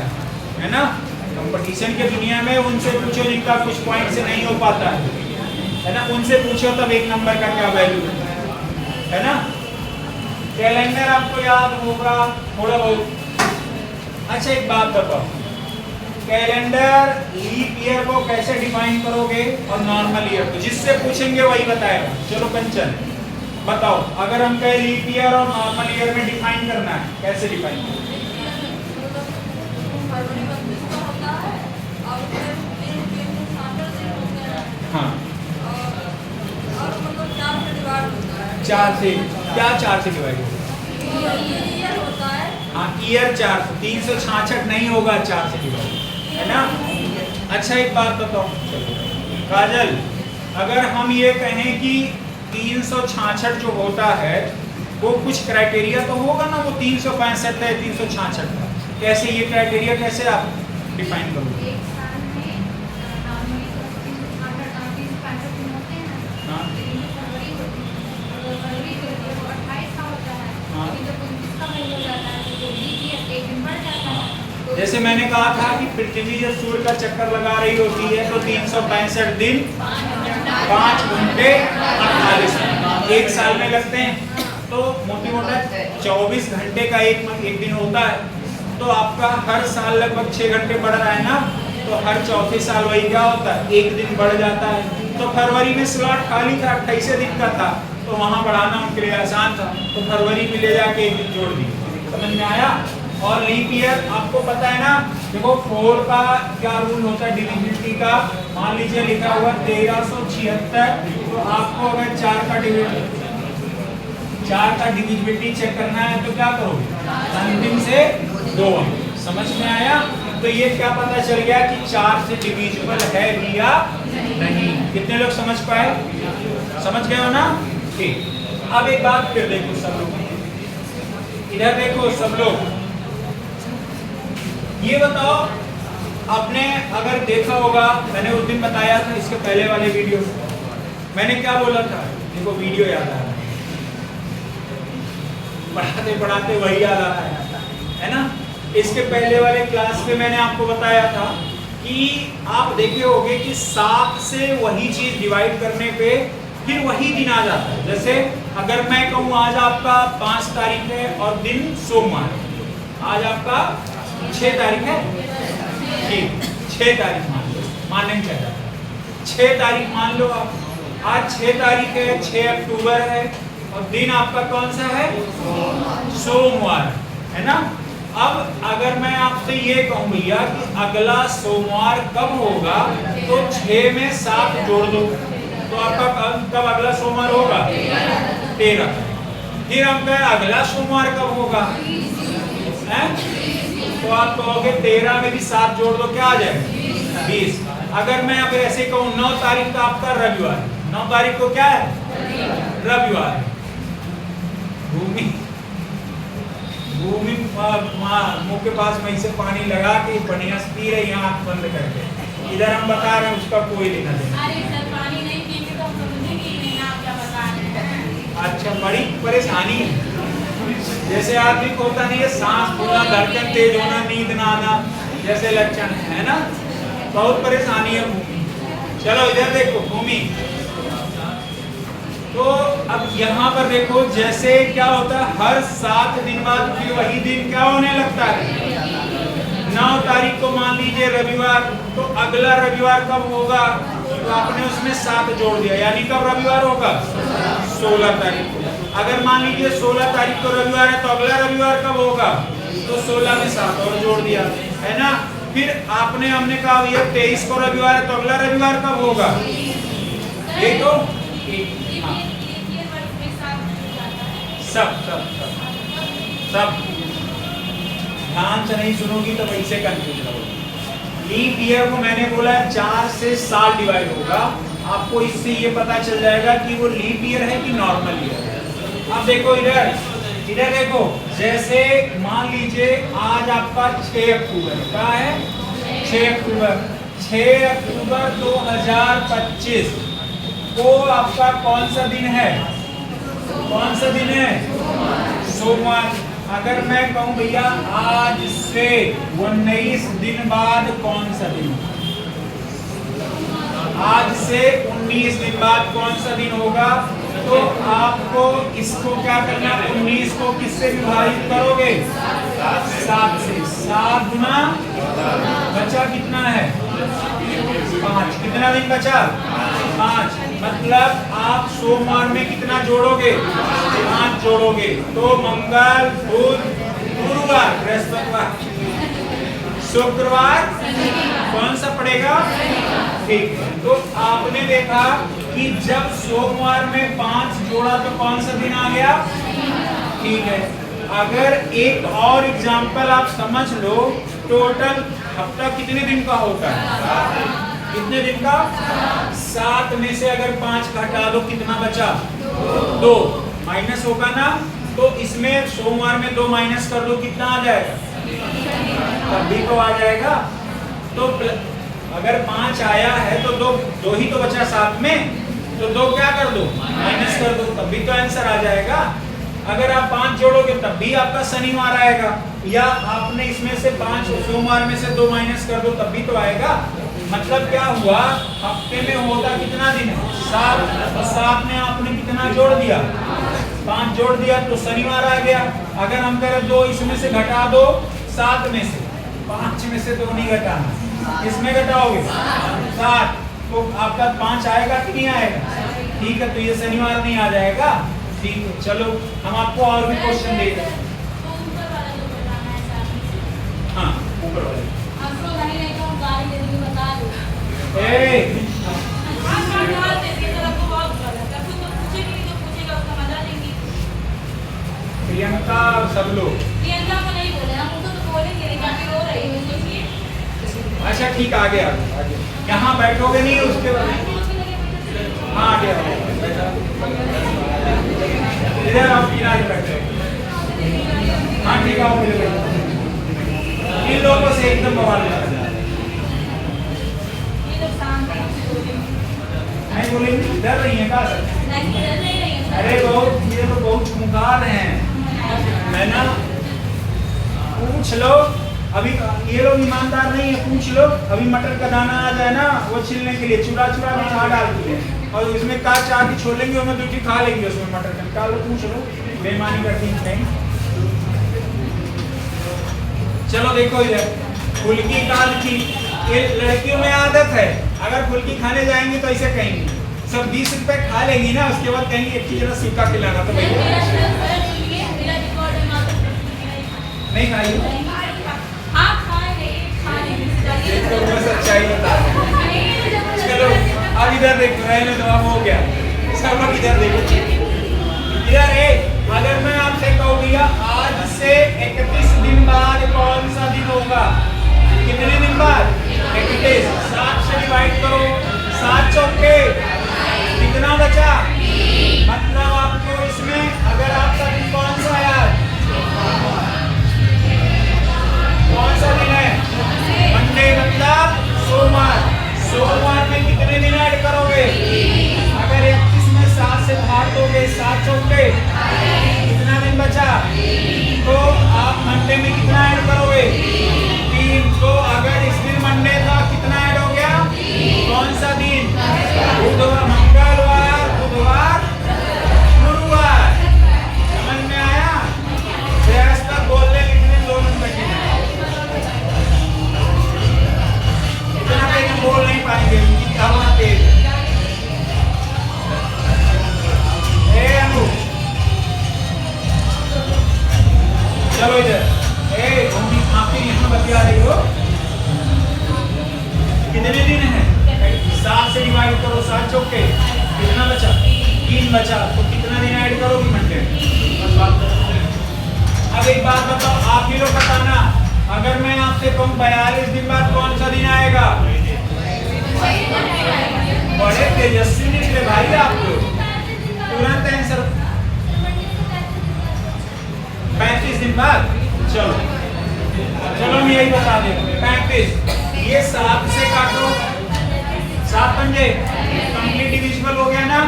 है ना? कंपटीशन की दुनिया में उनसे पूछो जिनका कुछ पॉइंट से नहीं हो पाता है ना, उनसे पूछो तब एक नंबर का क्या वैल्यू है ना। कैलेंडर आपको याद होगा थोड़ा बहुत। अच्छा एक बात बताओ, कैलेंडर लीप ईयर को कैसे डिफाइन करोगे और नॉर्मल ईयर को? जिससे पूछेंगे वही बताएगा। चलो कंचन बताओ, अगर हम कहे लीप ईयर और नॉर्मल ईयर में डिफाइन करना है, कैसे डिफाइन करोगे? हाँ, 4 से क्या? 4 से डिवाइड होगा। हाँ, ईयर 4, 366 नहीं होगा 4 से डिवाइड, है ना। अच्छा एक बात बताओ काजल, अगर हम ये कहें कि 366 जो होता है वो कुछ क्राइटेरिया तो होगा ना, वो 365 है 366 का, कैसे ये क्राइटेरिया कैसे आप डिफाइन करोगे? जैसे मैंने कहा था कि पृथ्वी जब सूर्य का चक्कर लगा रही होती है तो 365 दिन 5 घंटे 48 मिनट एक साल में लगते हैं। तो मोटी मोटा 24 घंटे का एक दिन होता है। तो आपका हर साल लगभग 6 घंटे बढ़ रहा है ना, तो हर चौथे साल वही क्या होता है, एक दिन बढ़ जाता है। तो फरवरी में स्लॉट खाली था, 28 दिन का था, तो वहाँ बढ़ाना उनके लिए आसान था, तो फरवरी में ले जाके एक दिन जोड़ दी। समझ में आया? और लीप ईयर आपको पता है ना, देखो 4 का क्या रूल होता है डिविजिबिलिटी का। मान लीजिए लिखा हुआ 1376, तो आपको अगर 4 का डिविजिबिलिटी चेक करना है तो क्या करोगे, अंतिम से 2। समझ में आया? तो ये क्या पता चल गया कि 4 से डिविजिबल है भी या नहीं। कितने लोग समझ पाए? समझ गए हो ना? ठीक। अब एक बात फिर देखो सब लोग, इधर देखो सब लोग, ये बताओ आपने अगर देखा होगा, मैंने उस दिन बताया था इसके पहले वाले वीडियो, मैंने क्या बोला था? देखो वीडियो याद आ रहा है, पढ़ाते पढ़ाते वही याद आ रहा है ना। इसके पहले वाले क्लास में मैंने आपको बताया था कि आप देखे होंगे कि 7 से वही चीज डिवाइड करने पे फिर वही दिन आ जाता है। जैसे अगर मैं कहूँ आज आपका 5 तारीख है और दिन सोमवार, आज आपका 6 तारीख है, ठीक 6 तारीख मानने चाहिए। 6 तारीख मान लो आप, आज 6 तारीख है, 6 अक्टूबर है और दिन आपका कौन सा है? सोमवार है ना। अब अगर मैं आपसे ये कहूँ भैया कि अगला सोमवार कब होगा, तो 6 में 7 जोड़ दो तो आपका कब अगला सोमवार होगा? 13। फिर हम कहें अगला सोमवार कब होगा है? तो आप कहोगे 13 में भी 7 जोड़ दो, क्या आ जाएगा? 20। अगर मैं अब ऐसे कहूँ 9 तारीख का आपका रविवार, 9 तारीख को क्या है? रविवार है। भूमि मुंह के पास वहीं से पानी लगा के बढ़िया से पी रही है आंख बंद करके, इधर हम बता रहे हैं उसका कोई लेना देना। अरे सर पानी नहीं पीते तो हम समझेंगे ही नहीं आप क्या बता रहे हैं। अच्छा, बड़ी परेशानी है। जैसे आदमी को होता नहीं है सांस फूलना, धड़कन तेज होना, नींद ना आना जैसे लक्षण है ना, बहुत परेशानी है भूमि। चलो इधर देखो भूमि, तो अब यहाँ पर देखो जैसे क्या होता है, हर 7 दिन बाद फिर वही दिन क्या होने लगता है? 9 तारीख को मान लीजिए रविवार, तो अगला रविवार कब होगा? तो आपने उसमें 7 जोड़ दिया, यानी कब रविवार होगा? 16 तारीख को। अगर मान लीजिए 16 तारीख को रविवार है, तो अगला रविवार कब होगा? तो 16 में 7 और जोड़ दिया, है ना। फिर हमने कहा भैया 23 को रविवार है, तो अगला रविवार कब होगा? एक तो सब सब सब सब ध्यान से नहीं सुनोगी तो वैसे कंफ्यूज रहोगी। लीप ईयर को मैंने बोला 4 से साल डिवाइड होगा, आपको इससे ये पता चल जाएगा कि वो लीप ईयर है कि नॉर्मल ईयर है। अब देखो इधर देखो, जैसे मान लीजिए आज आपका 6 अक्टूबर क्या है? 6 अक्टूबर 6 अक्टूबर 2025 को आपका कौन सा दिन है? कौन सा दिन है? सोमवार। अगर मैं कहूं भैया आज से 19 दिन बाद कौन सा दिन? आज से 19 दिन बाद कौन सा दिन होगा? तो आपको इसको क्या करना, 19 को किससे विभाजित करोगे? 7 से। 7 गुना बचा कितना है? 5। कितना दिन बचा? 5। मतलब आप सोमवार में कितना जोड़ोगे? 5 जोड़ोगे, तो मंगल, बुध, गुरुवार, बृहस्पतिवार, शुक्रवार कौन सा पड़ेगा? ठीक है। तो आपने देखा कि जब सोमवार में 5 जोड़ा तो कौन सा दिन आ गया? ठीक है। अगर एक और एग्जांपल आप समझ लो, टोटल हफ्ता कितने दिन का होता है? कितने दिन का? 7 में से अगर 5 घटा दो कितना बचा? 2। माइनस होगा ना, तो इसमें सोमवार में 2 माइनस कर दो, कितना आ जाएगा? तब भी तो आ जाएगा। तो अगर 5 आया है तो 2 ही तो बचा 7 में, तो 2 क्या कर दो? माइनस कर दो, तब भी तो आंसर आ जाएगा। अगर आप 5 जोड़ोगे तब भी आपका शनिवार आएगा, या आपने इसमें से 5 सोमवार में से 2 माइनस कर दो तब भी तो आएगा। मतलब क्या हुआ, हफ्ते में होता कितना दिन है? 7। तो 7 में आपने कितना जोड़ दिया? 5 जोड़ दिया तो शनिवार आ गया। अगर हम करें 2 इसमें से घटा दो 7 में से, 5 में से 2 नहीं घटाना, इसमें घटाओगे 7, तो आपका 5 आएगा कि नहीं आएगा? ठीक है, तो ये शनिवार नहीं आ जाएगा। ठीक है, चलो हम आपको और भी क्वेश्चन दे रहे हैं। हाँ, ऊपर वाले प्रियंका सब लोग प्रियंका को नहीं बोले, हम उसको तो बोलेंगे नहीं, काफी रो रही है सोचिए। अच्छा ठीक, आगे आगे यहाँ बैठोगे नहीं उसके बाद? हाँ आगे इधर आप किनारे बैठे। हाँ ठीक है, मिले इन लोगों से एकदम बवाल नहीं बोलेंगे, डर रही है क्या? अरे बहुत, ये तो बहुत मुखार हैं, है ना। पूछ लो, अभी ये लोग ईमानदार नहीं है, पूछ लो। अभी मटर का दाना आ जाए ना, वो छिलने के लिए चूड़ा चूड़ा में खा डालती है, और इसमें काट चाट के छोड़ लेंगे, उसमें 2 खा लेंगे, उसमें मटर का निकाल लो, पूछ लो, बेईमानी करती नहीं। चलो देखो इधर, फुल्की काल की, ये लड़कियों में आदत है अगर फुल्की खाने जाएंगे तो ऐसे कहेंगे, सब 20 रुपए खा लेंगी ना, उसके बाद कहेंगे एक चीज सूखा खिलाना, तो भैया नहीं खाई तो बस सच्चाई बता रहे हैं। चलो अब इधर देखो, रहने दो, अब हो गया। सब लोग इधर देखो, इधर है। अगर मैं आपसे कहूँ भैया आज से 31 दिन बाद कौन सा दिन होगा, कितने दिन बाद? 31। 7 से डिवाइड करो, 7 चौके कितना बचा? मतलब आपको इसमें अगर आपका दिन कौन सा है आज, कौन सा दिन है? मंडे मतलब सोमवार। सोमवार में कितने दिन ऐड करोगे? अगर 31 में 7 से भाग दोगे, 7 चौके कितना दिन बचा? तो आप मंडे में कितना ऐड करोगे? 3। तो अगर इस दिन मंडे था, कितना ऐड हो गया? कौन सा दिन? बुधवार, मंगलवार, बुधवार, गुरुवार। समझ में आया? तक बोलने लिखने 2 मिनट बचे, इतना तेज बोल नहीं पाएंगे, हवा तेज। चलो इधर, मम्मी आपके यहाँ बतिया रही हो, कितने दिन है? 7 से डिवाइड करो, 7 चौके कितना बचा? 3 बचा, तो कितना दिन ऐड करोगे मंडे? अब एक बात बताओ, आप ही लोग बताना, अगर मैं आपसे कहूँ 42 दिन बाद कौन सा दिन आएगा? बड़े तेजस्वी निकले भाई आप लोग, तुरंत आंसर। 35 दिन बाद। चलो हम यही बता दें, 35 ये 7 से काटो, 7 पंजे कंप्लीट डिविजिबल हो गया ना,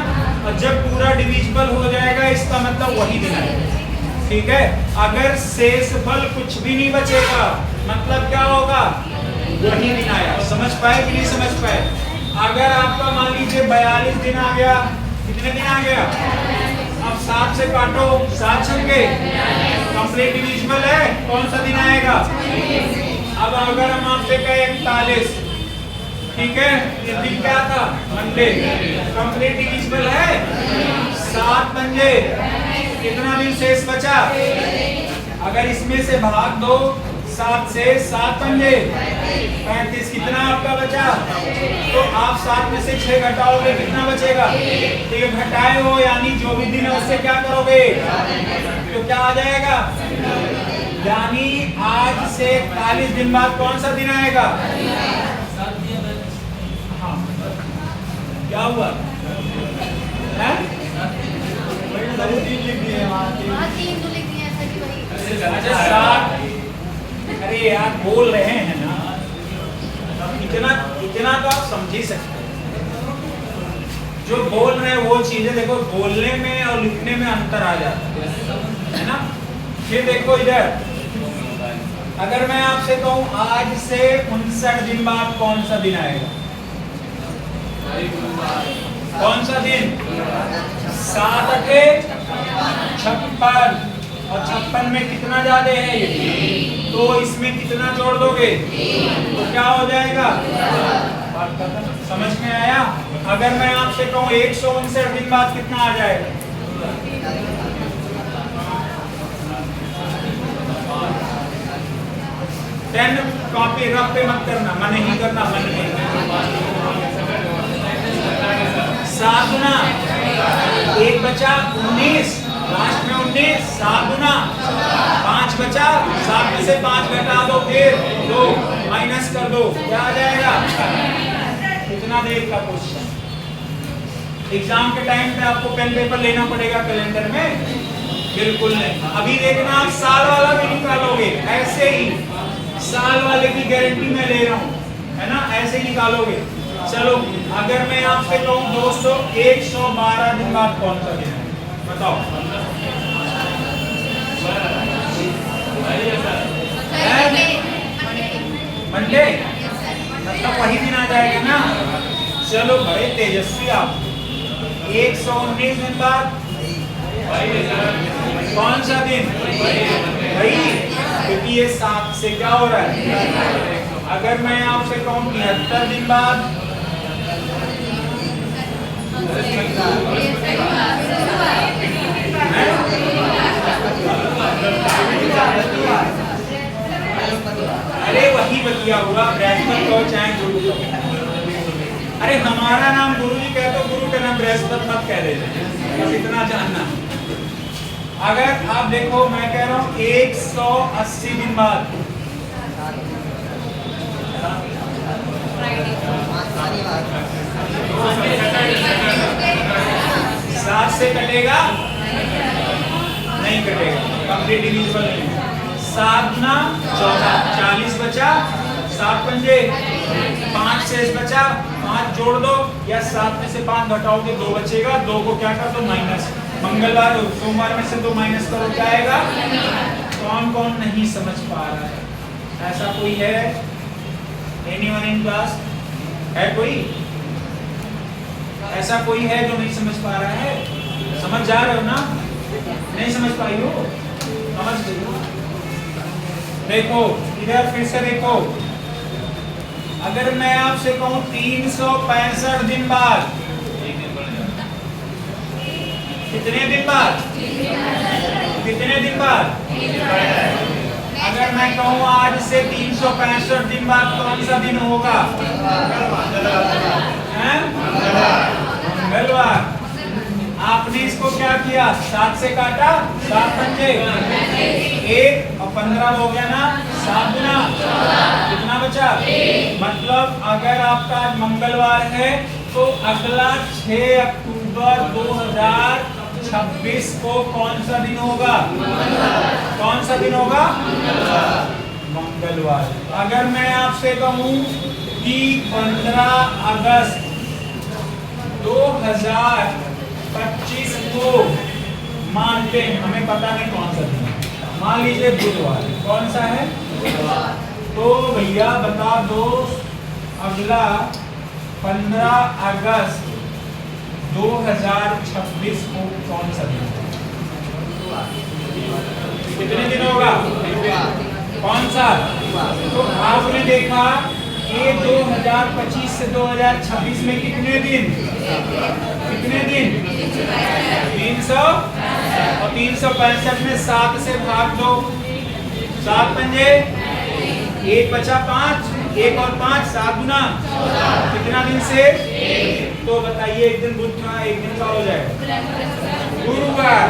और जब पूरा डिविजिबल हो जाएगा इसका मतलब वही दिन आएगा, ठीक है। अगर शेषफल कुछ भी नहीं बचेगा मतलब क्या होगा? वही दिन आया। समझ पाए कि नहीं समझ पाए? अगर आपका मान लीजिए 42 दिन आ गया, कितने दिन आ गया? अब 7 से काटो, 7 छक्के कंप्लीट डिविजिबल है, कौन सा दिन आएगा? अब अगर हम आपसे कहें 41, ठीक है, ये दिन क्या था? मंडे। कंप्लीट डिविजिबल है, 7 पंजे कितना दिन शेष बचा? अगर इसमें से भाग दो, 7 से 7 पंजे 35, कितना आपका बचा? तो आप 7 में से 6 घटाओगे, कितना बचेगा? तो ये घटाए हो, यानी जो भी दिन है उससे क्या करोगे? तो क्या आ जाएगा? यानी आज से 41 दिन बाद कौन सा दिन आएगा? हाँ, क्या हुआ? है? अच्छा 7। अरे यार बोल रहे हैं ना, इतना तो आप समझ ही सकते हैं। जो बोल रहे हैं वो चीजें देखो, बोलने में और लिखने में अंतर आ जाता है ना। फिर देखो इधर, अगर मैं आपसे कहूं आज से 59 दिन बाद कौन सा दिन आएगा? कौन सा दिन? 7 अठे 56, और 56 में कितना ज्यादा है ये? तो इसमें कितना जोड़ दोगे? तो क्या हो जाएगा? समझ में आया? अगर मैं आपसे कहूँ 159 दिन बाद कितना आ जाएगा? 10 कॉपी रफ पे मत करना, मन नहीं करना, मन में 7 गुना 1 बचा 19, लास्ट में 19, 7 गुना 5 बचा, 7 में से 5 घटा दो, फिर 2 माइनस कर दो, क्या आ जाएगा? कितना देर का क्वेश्चन? एग्जाम के टाइम पे आपको पेन पेपर लेना पड़ेगा कैलेंडर में? बिल्कुल नहीं। अभी देखना आप साल वाला भी निकालोगे, ऐसे ही साल वाले की गारंटी मैं ले रहा हूँ, है ना, ऐसे ही निकालोगे। चलो अगर मैं आपसे कहूँ दोस्तों 112 दिन बाद कौन सा दिन है? बताओ। मंडे, मतलब वही दिन आ जाएगा ना। चलो बड़े तेजस्वी आप। 119 दिन बाद कौन सा दिन? भाई क्योंकि ये 7 से क्या हो रहा है? अगर मैं आपसे कहूँ 73 दिन बाद अरे वही बतिया हुआ, बृहस्पति कहो चाहे गुरु कहो। अरे हमारा नाम गुरु जी कह तो गुरु का नाम बृहस्पति मत कह देते, बस इतना जानना। अगर आप देखो मैं कह रहा हूँ 180 दिन बाद 7 से कटेगा नहीं कटेगा, कंप्लीट डिविजिबल नहीं। 7 गुना 14, 40 बचा, 7 पंजे 5 शेष बचा, 5 जोड़ दो या 7 में से 5 घटाओगे 2 बचेगा, 2 को क्या कर दो माइनस। मंगलवार सोमवार में से 2 माइनस करो क्या आएगा। कौन कौन नहीं समझ पा रहा है? ऐसा कोई है? एनीवन इन क्लास है कोई? ऐसा कोई है जो नहीं समझ पा रहा है? समझ जा रहे हो ना? नहीं समझ पाई हो? समझ गई हो? देखो इधर फिर से देखो, अगर मैं आपसे कहूं 365 दिन बाद, कितने दिन बाद? कितने दिन बाद? अगर मैं कहूं आज से 365 दिन बाद कौन सा दिन होगा? मंगलवार। आपने इसको क्या किया? 7 से काटा, 7 पंजे 1 और 15 हो गया ना, 7 गुना कितना बचा? मतलब अगर आपका आज मंगलवार है तो अगला 6 अक्टूबर 2026 को कौन सा दिन होगा? कौन सा दिन होगा? मंगलवार। अगर मैं आपसे कहूं कि 15 अगस्त 2025 को मानते हैं, हमें पता नहीं कौन सा दिन है, मान लीजिए बुधवार, कौन सा है? तो भैया बता दो अगला 15 अगस्त 2026 को कौन सा दिन है? कितने दिन होगा? कौन सा? तो आपने देखा ये 2025 से 2026 में कितने दिन? कितने दिन? 300 और 365 में 7 से भाग दो, 7 पंजे 1 बचा 5, 1 और 5 7 गुना कितना दिन से? तो बताइए एक दिन बुध का, एक दिन का हो जाएगा गुरुवार।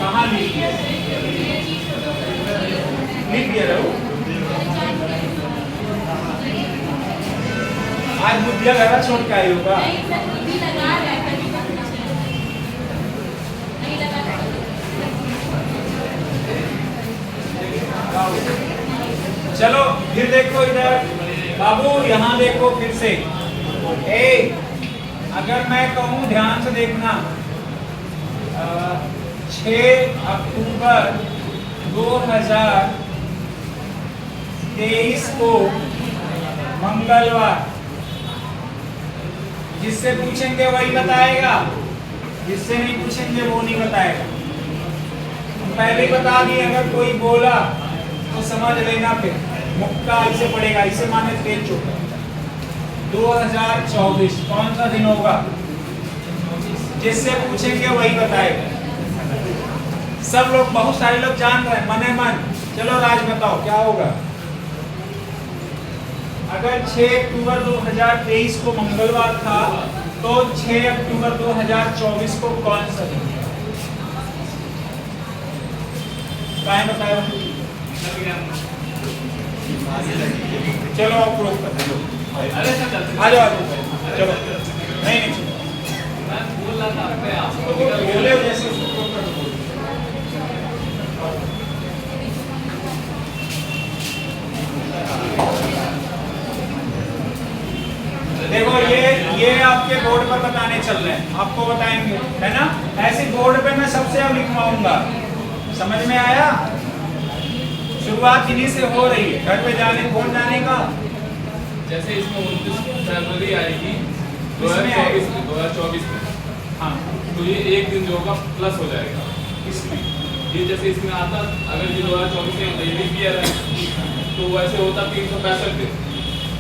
कहाँ लिख दिया रहू? आज बुद्धिया घर छोड़ के आई होगा। चलो फिर देखो इधर बाबू, यहाँ देखो फिर से। अगर मैं कहूँ ध्यान से देखना, 6 अक्टूबर 2023 को मंगलवार, जिससे पूछेंगे वही बताएगा, जिससे नहीं पूछेंगे वो नहीं बताएगा। पहले ही बता दिए, अगर कोई बोला तो समझ लेना, फिर मुक्का ऐसे पड़ेगा, इसे माने तेज चौका। 2024 कौन सा दिन होगा? जिससे पूछेंगे वही बताएगा। सब लोग, बहुत सारे लोग जान रहे हैं मने मन। चलो राज बताओ क्या होगा? अगर 6 अक्टूबर 2023 को मंगलवार था तो 6 अक्टूबर 2024 को कौन सा दिन है? क्या बताया? चलो आप प्रूफ करते हो। आ जाओ चलो। नहीं बोल रहा था बोले जैसे देखो ये आपके बोर्ड पर बताने चल रहे हैं, आपको बताएंगे, है ना? ऐसे बोर्ड पे मैं सबसे अब लिखवाऊंगा। समझ में आया? शुरुआत इन्हीं से हो रही है। घर पे जाने कौन जाने का? जैसे इसमें 29 फरवरी आएगी 2024 में, हाँ, तो ये एक दिन जो होगा प्लस हो जाएगा इसमें। ये जैसे इसमें आता, अगर ये 2024 में ईयर है तो वैसे होता 365 दिन,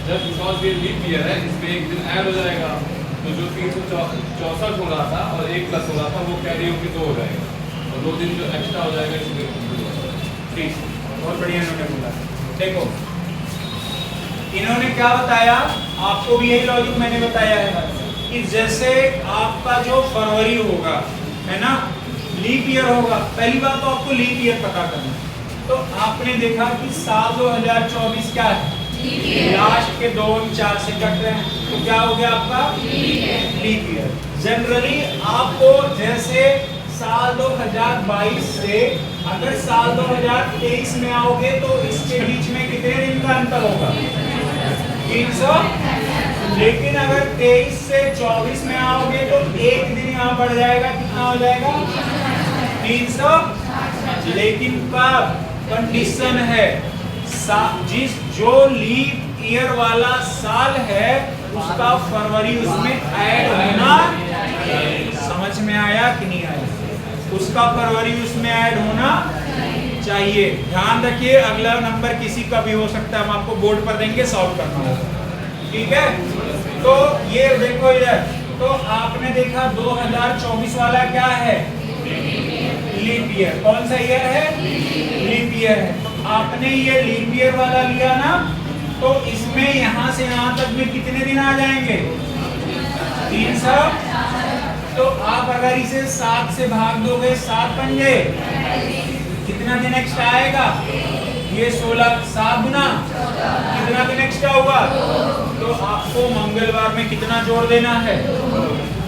जब बिकॉज ये लीप ईयर है, इसमें एक दिन ऐड हो जाएगा, तो जो 364 हो रहा था और 1 प्लस हो रहा था वो कैरी होकर 2 हो जाएगा, और 2 दिन जो एक्स्ट्रा हो जाएगा इसमें। ठीक, बहुत बढ़िया इन्होंने बोला। देखो इन्होंने क्या बताया, आपको भी यही लॉजिक मैंने बताया है कि जैसे आपका जो फरवरी होगा, है ना, लीप ईयर होगा। पहली बात तो आपको लीप ईयर पता करना है। तो आपने देखा कि साल 2024 क्या है, लास्ट के 2 अंक 4 से कट रहे हैं, तो क्या हो गया आपका लीप ईयर। जनरली आपको जैसे साल 2022 से अगर साल 2023 में आओगे तो इसके बीच में कितने दिन का अंतर होगा, 300। लेकिन अगर 23 से 24 में आओगे तो एक दिन यहाँ बढ़ जाएगा, कितना हो जाएगा 300। लेकिन कब, कंडीशन है जिस जो लीप ईयर वाला साल है उसका फरवरी उसमें ऐड होना, समझ में आया कि नहीं आया, उसका फरवरी उसमें ऐड होना चाहिए। ध्यान रखिए अगला नंबर किसी का भी हो सकता है, हम आपको बोर्ड पर देंगे, सॉल्व करना होगा, ठीक है। तो ये देखो इधर, तो आपने देखा 2024 वाला क्या है, लीप ईयर। कौन सा ईयर है, लीप ईयर है। तो आपने ये लीप ईयर वाला लिया ना, तो इसमें यहाँ से यहाँ तक में कितने दिन आ जाएंगे, 300। तो आप अगर इसे 7 से भाग दोगे, 7 पंजे कितना दिन एक्स्ट्रा आएगा, ये 16, 7 गुना कितना दिन एक्स्ट्रा हुआ। तो आपको मंगलवार में कितना जोड़ देना है,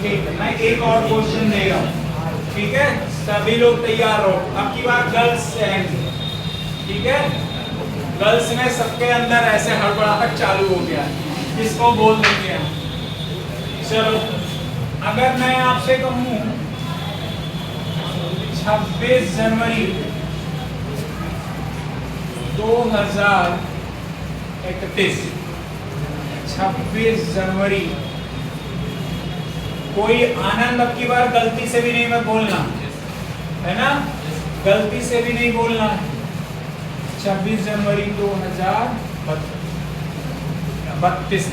ठीक है। मैं एक और क्वेश्चन दे रहा हूँ, ठीक है, सभी लोग तैयार हो। अब की बार गर्ल्स से आएंगे, ठीक है। गर्ल्स में सबके अंदर ऐसे हड़बड़ाहट चालू हो गया, किसको बोल देंगे हम। चलो अगर मैं आपसे कहूं 26 जनवरी 2031, 26 जनवरी, कोई आनंद अब की बार गलती से भी नहीं मत बोलना, है ना, गलती से भी नहीं बोलना है। 26 जनवरी 2032,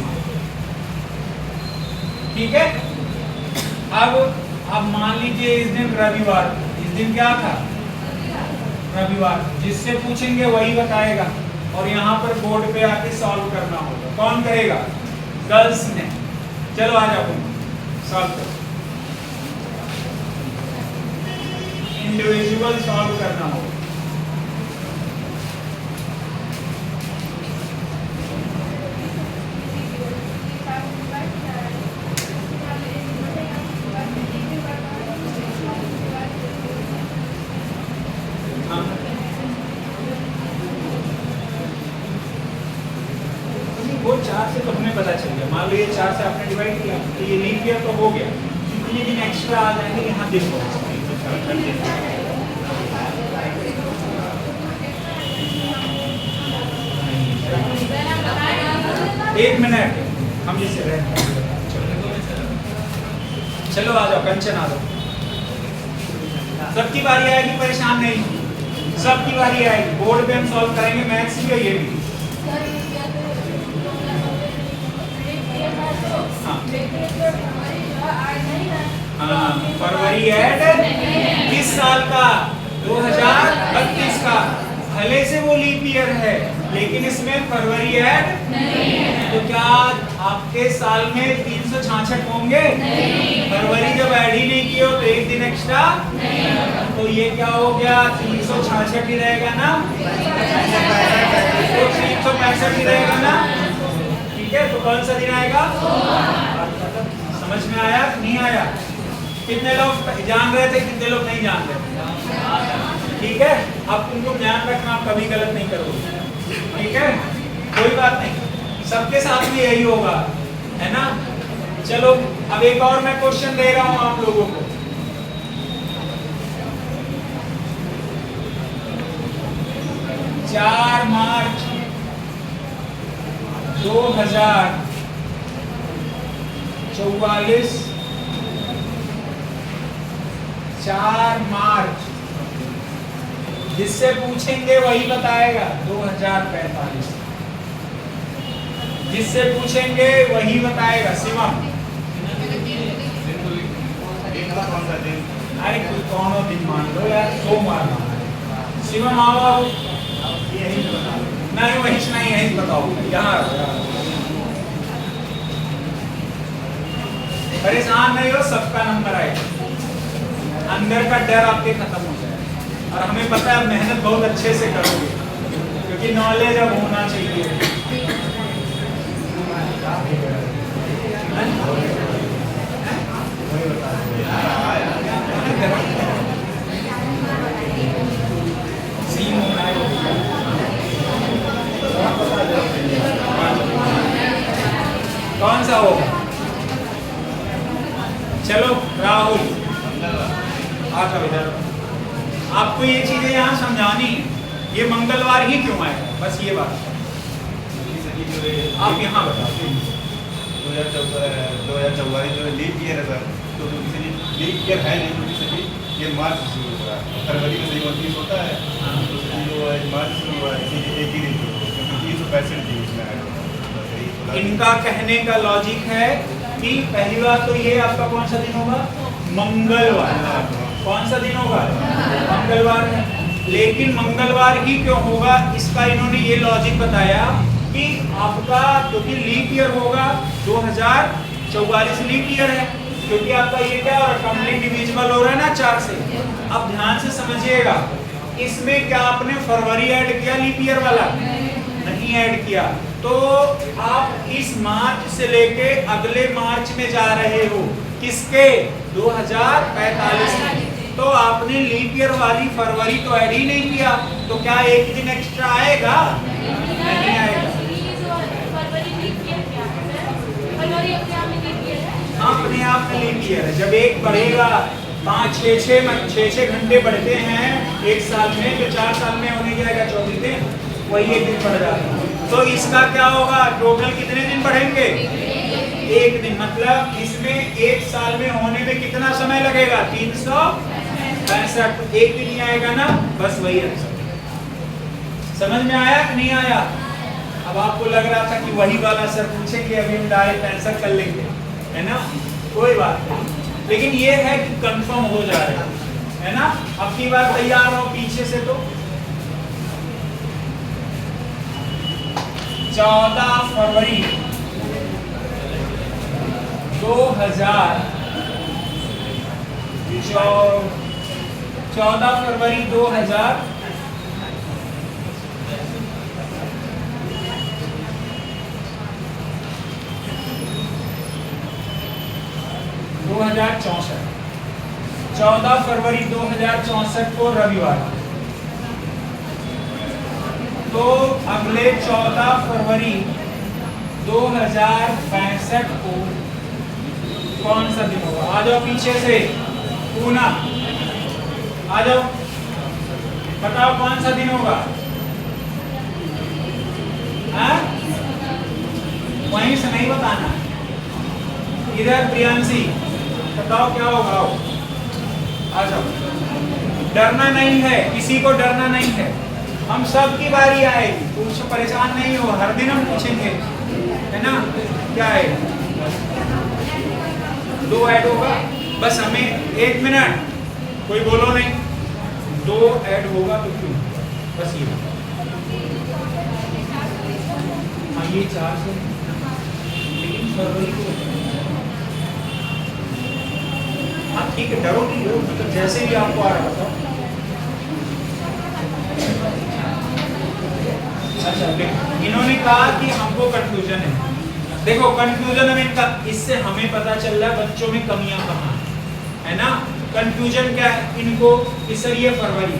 ठीक है। अब मान लीजिए इस दिन रविवार, इस दिन क्या था, रविवार। जिससे पूछेंगे वही बताएगा, और यहाँ पर बोर्ड पे आके सॉल्व करना होगा। कौन करेगा, गर्ल्स ने। चलो आ जाओ सॉल्व करो, इंडिविजुअल सॉल्व करना होगा। वो 4 से तो हमें पता चल गया, मान लो ये 4 से आपने डिवाइड किया तो ये लीप ईयर तो हो गया, कितने दिन एक्स्ट्रा आ जाएंगे यहाँ देखो। एक मिनट हम जिससे रहे, चलो आ जाओ, कंचन आ जाओ, सबकी बारी आएगी, परेशान नहीं, सबकी बारी आएगी। बोर्ड पे हम सॉल्व करेंगे, मैथ्स भी और ये भी। हाँ, फरवरी ऐड किस साल का, 2032 का। भले से वो लीप ईयर है लेकिन इसमें फरवरी ऐड नहीं है। तो क्या आपके साल में 366 होंगे? फरवरी जब ऐड ही नहीं किए हो तो एक दिन एक्स्ट्रा, तो ये क्या हो गया, 366 ही रहेगा ना, तो 365 ही रहेगा ना, ठीक है। तो कौन सा दिन आएगा, समझ में आया नहीं आया? कितने लोग जान रहे थे, कितने लोग नहीं जान रहे थे? ठीक है, अब तुमको ध्यान रखना, आप कभी गलत नहीं करोगे, ठीक है, कोई बात नहीं, सबके साथ में यही होगा, है ना। चलो अब एक और मैं क्वेश्चन दे रहा हूं आप लोगों को। चार मार्च 2044, 4 मार्च, जिससे पूछेंगे वही बताएगा, 2045। जिससे पूछेंगे वही बताएगा। शिवम, अरे कोई कौन दिन मान लो यार, सोमवार माना है। शिवम आओ आओ, यही तो बताओ। नहीं वही से नहीं, यही बताओ। यहाँ परेशान नहीं हो, सबका नंबर आएगा। अंदर का डर आपके खत्म हो जाए। और हमें पता है मेहनत बहुत अच्छे से करोगे, क्योंकि नॉलेज अब होना चाहिए। कौन सा होगा? चलो राहुल आ जाओ इधर। आपको ये चीजें यहाँ समझानी है, ये मंगलवार ही क्यों आएगा, बस ये बात आप यहाँ बताओ। 2024 जो लीप ईयर है सर, तो किसी लीप ईयर है नहीं, क्योंकि सभी ये मार्च से शुरू हो रहा है। फरवरी में 29 होता है, तो जो मार्च से शुरू हुआ है, इसीलिए एक ही दिन क्योंकि 365 दिन इसमें है। इनका कहने का लॉजिक है कि पहली बात तो ये आपका कौन सा दिन होगा? मंगलवार। कौन सा दिन होगा? मंगलवार है। लेकिन मंगलवार ही क्यों होगा, इसका इन्होंने ये लॉजिक बताया कि आपका क्योंकि लीप ईयर होगा, 2044 लीप ईयर है, क्योंकि आपका ये क्या हो रहा है, कंप्लीट डिविजिबल हो रहा है ना 4 से। अब ध्यान से समझिएगा, इसमें क्या आपने फरवरी ऐड किया लीप ईयर वाला? नहीं ऐड किया। तो आप इस मार्च से लेके अगले मार्च में जा रहे हो, किसके? 2045 में। तो आपने लीप ईयर वाली फरवरी तो ऐड ही नहीं किया, तो क्या एक दिन एक्स्ट्रा आएगा? नहीं आएगा। अपने आप में लीप ईयर है। जब एक बढ़ेगा 5-6 घंटे बढ़ते हैं एक साल में, तो 4 साल में होने जाएगा 24 दिन, वही एक दिन बढ़ जाएगा। तो इसका क्या होगा, टोटल कितने दिन बढ़ेंगे? एक दिन। मतलब इसमें एक साल में होने में कितना समय लगेगा? 365। एक दिन ही आएगा ना, बस वही आंसर। समझ में आया कि नहीं आया? अब आपको लग रहा था कि वही वाला सर पूछेंगे, अभी हम डायरेक्ट आंसर कर लेंगे, है ना? कोई बात नहीं, लेकिन ये है कि कंफर्म हो जा रहा है ना? अब की बार तैयार हो पीछे से। तो 14 फरवरी 2000 14 फरवरी 2000 2064 14 फरवरी 2064 को रविवार। तो अगले 14 फरवरी 2065 को कौन सा दिन होगा? आ जाओ पीछे से, पूना आ जाओ, बताओ कौन सा दिन होगा? वहीं से नहीं बताना, इधर प्रियांशी बताओ क्या होगा? आ जाओ, डरना नहीं है, किसी को डरना नहीं है, हम सब की बारी आएगी, कुछ परेशान नहीं हो, हर दिन हम पूछेंगे, है ना? क्या है? 2 ऐड होगा, बस हमें 1 मिनट, कोई बोलो नहीं, 2 ऐड होगा तो क्यों? बस ये हाँ, ये 4 से, लेकिन फरवरी को हाँ ठीक है, डरो नहीं, मतलब जैसे भी आपको आ रहा बताओ। अच्छा, इन्होंने कहा कि हमको कंफ्यूजन है। देखो कंफ्यूजन में इनका, इससे हमें पता चल रहा है बच्चों में कमियां कहाँ है ना? कंफ्यूजन क्या है इनको कि सर ये फरवरी,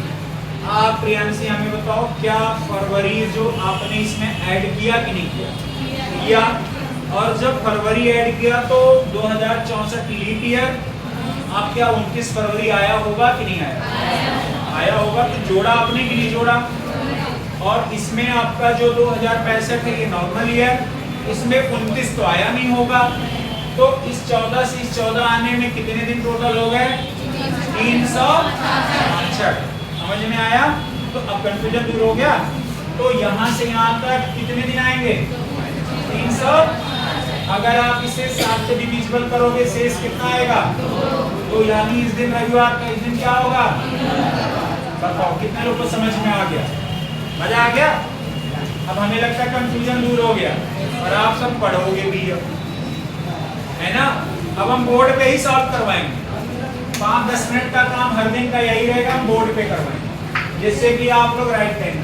आप प्रियांशी हमें बताओ क्या फरवरी जो आपने इसमें ऐड किया कि नहीं किया? किया। और जब फरवरी ऐड किया तो 2064 लीप ईयर, आप क्या 29 फरवरी आया होगा कि नहीं आया? आया होगा। तो जोड़ा आपने कि नहीं जोड़ा? और इसमें आपका जो 2065 है ये नॉर्मल ईयर, इसमें 29 तो आया नहीं होगा। तो इस 14 से इस 14 आने में कितने दिन टोटल हो गए? 365। समझ में आया? तो अब कंफ्यूजन दूर हो गया। तो यहाँ से यहाँ तक कितने दिन आएंगे? 300। अगर आप इसे 7 से डिविजिबल करोगे शेष कितना आएगा? तो यानी इस दिन रविवार का इस दिन क्या होगा? बताओ कितने लोग को समझ में आ गया? मजा आ गया? अब हमें लगता है कंफ्यूजन दूर हो गया और आप सब पढ़ोगे भी अब, है ना? अब हम बोर्ड पे ही सॉल्व करवाएंगे। 5-10 मिनट का काम हर दिन का यही रहेगा, हम बोर्ड पे करवाएंगे, जिससे कि आप लोग राइट टाइम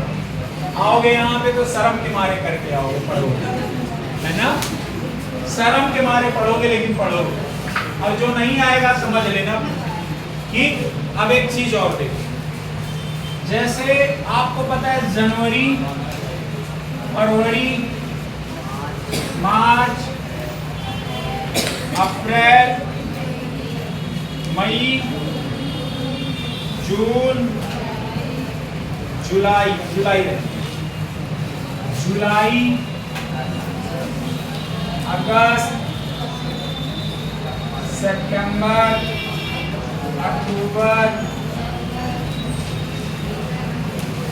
आओगे यहाँ पे तो शर्म के मारे करके आओगे, पढ़ोगे, है ना? शर्म के मारे पढ़ोगे लेकिन पढ़ोगे। और जो नहीं आएगा समझ लेना, ठीक? अब एक चीज और देखो, जैसे आपको पता है जनवरी, फरवरी, मार्च, अप्रैल, मई, जून, जुलाई, अगस्त, सितंबर, अक्टूबर।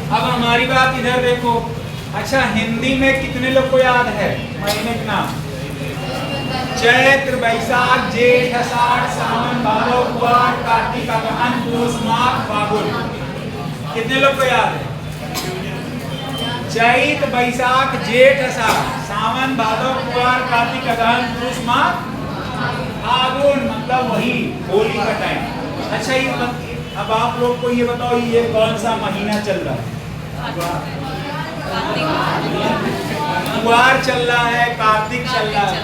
अब हमारी बात इधर देखो। अच्छा, हिंदी में कितने लोग को याद है महीने के नाम? चैत्र, बैसाख, जेठ, आषाढ़, सावन, भादो, कुआर, कार्तिक, अगहन, पूस, माघ, फागुन। कितने लोग को याद है? चैत, बैसाख, जेठ, आषाढ़, सावन, भादो, कुआर, कार्तिक, अगहन, पूस, माघ, फागुन, मतलब वही होली का टाइम। अच्छा, ये अब आप लोग को ये बताओ, ये कौन सा महीना चल रहा है? कुआर चल रहा है, कार्तिक चल रहा है,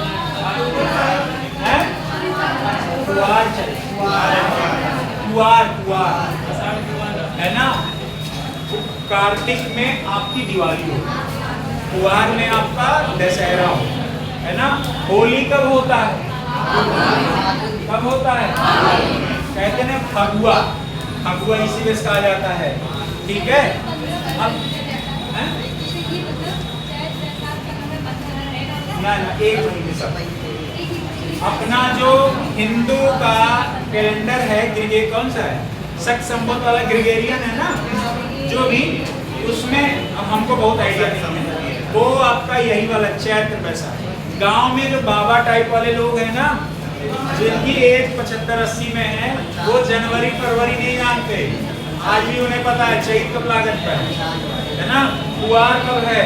कुआर है ना? कार्तिक में आपकी दिवाली हो, कुआर में आपका दशहरा हो, है ना? होली कब होता है? कब होता है? कहते हैं फगुआ, फगुआ इसी में कहा जाता है, ठीक है? अब ना एक महीने सब अपना जो हिंदू का कैलेंडर है, कौन सा है? शक संवत वाला ग्रेगोरियन है ना, जो भी, उसमें अब हमको बहुत आइडिया नहीं है, वो आपका यही वाला चैत्र वैसा। गांव में जो बाबा टाइप वाले लोग हैं ना, जिनकी एज 75-80 में है, वो जनवरी फरवरी नहीं जानते। आज भी उन्हें पता है चैत कब लागत पर है ना, कुआर कब है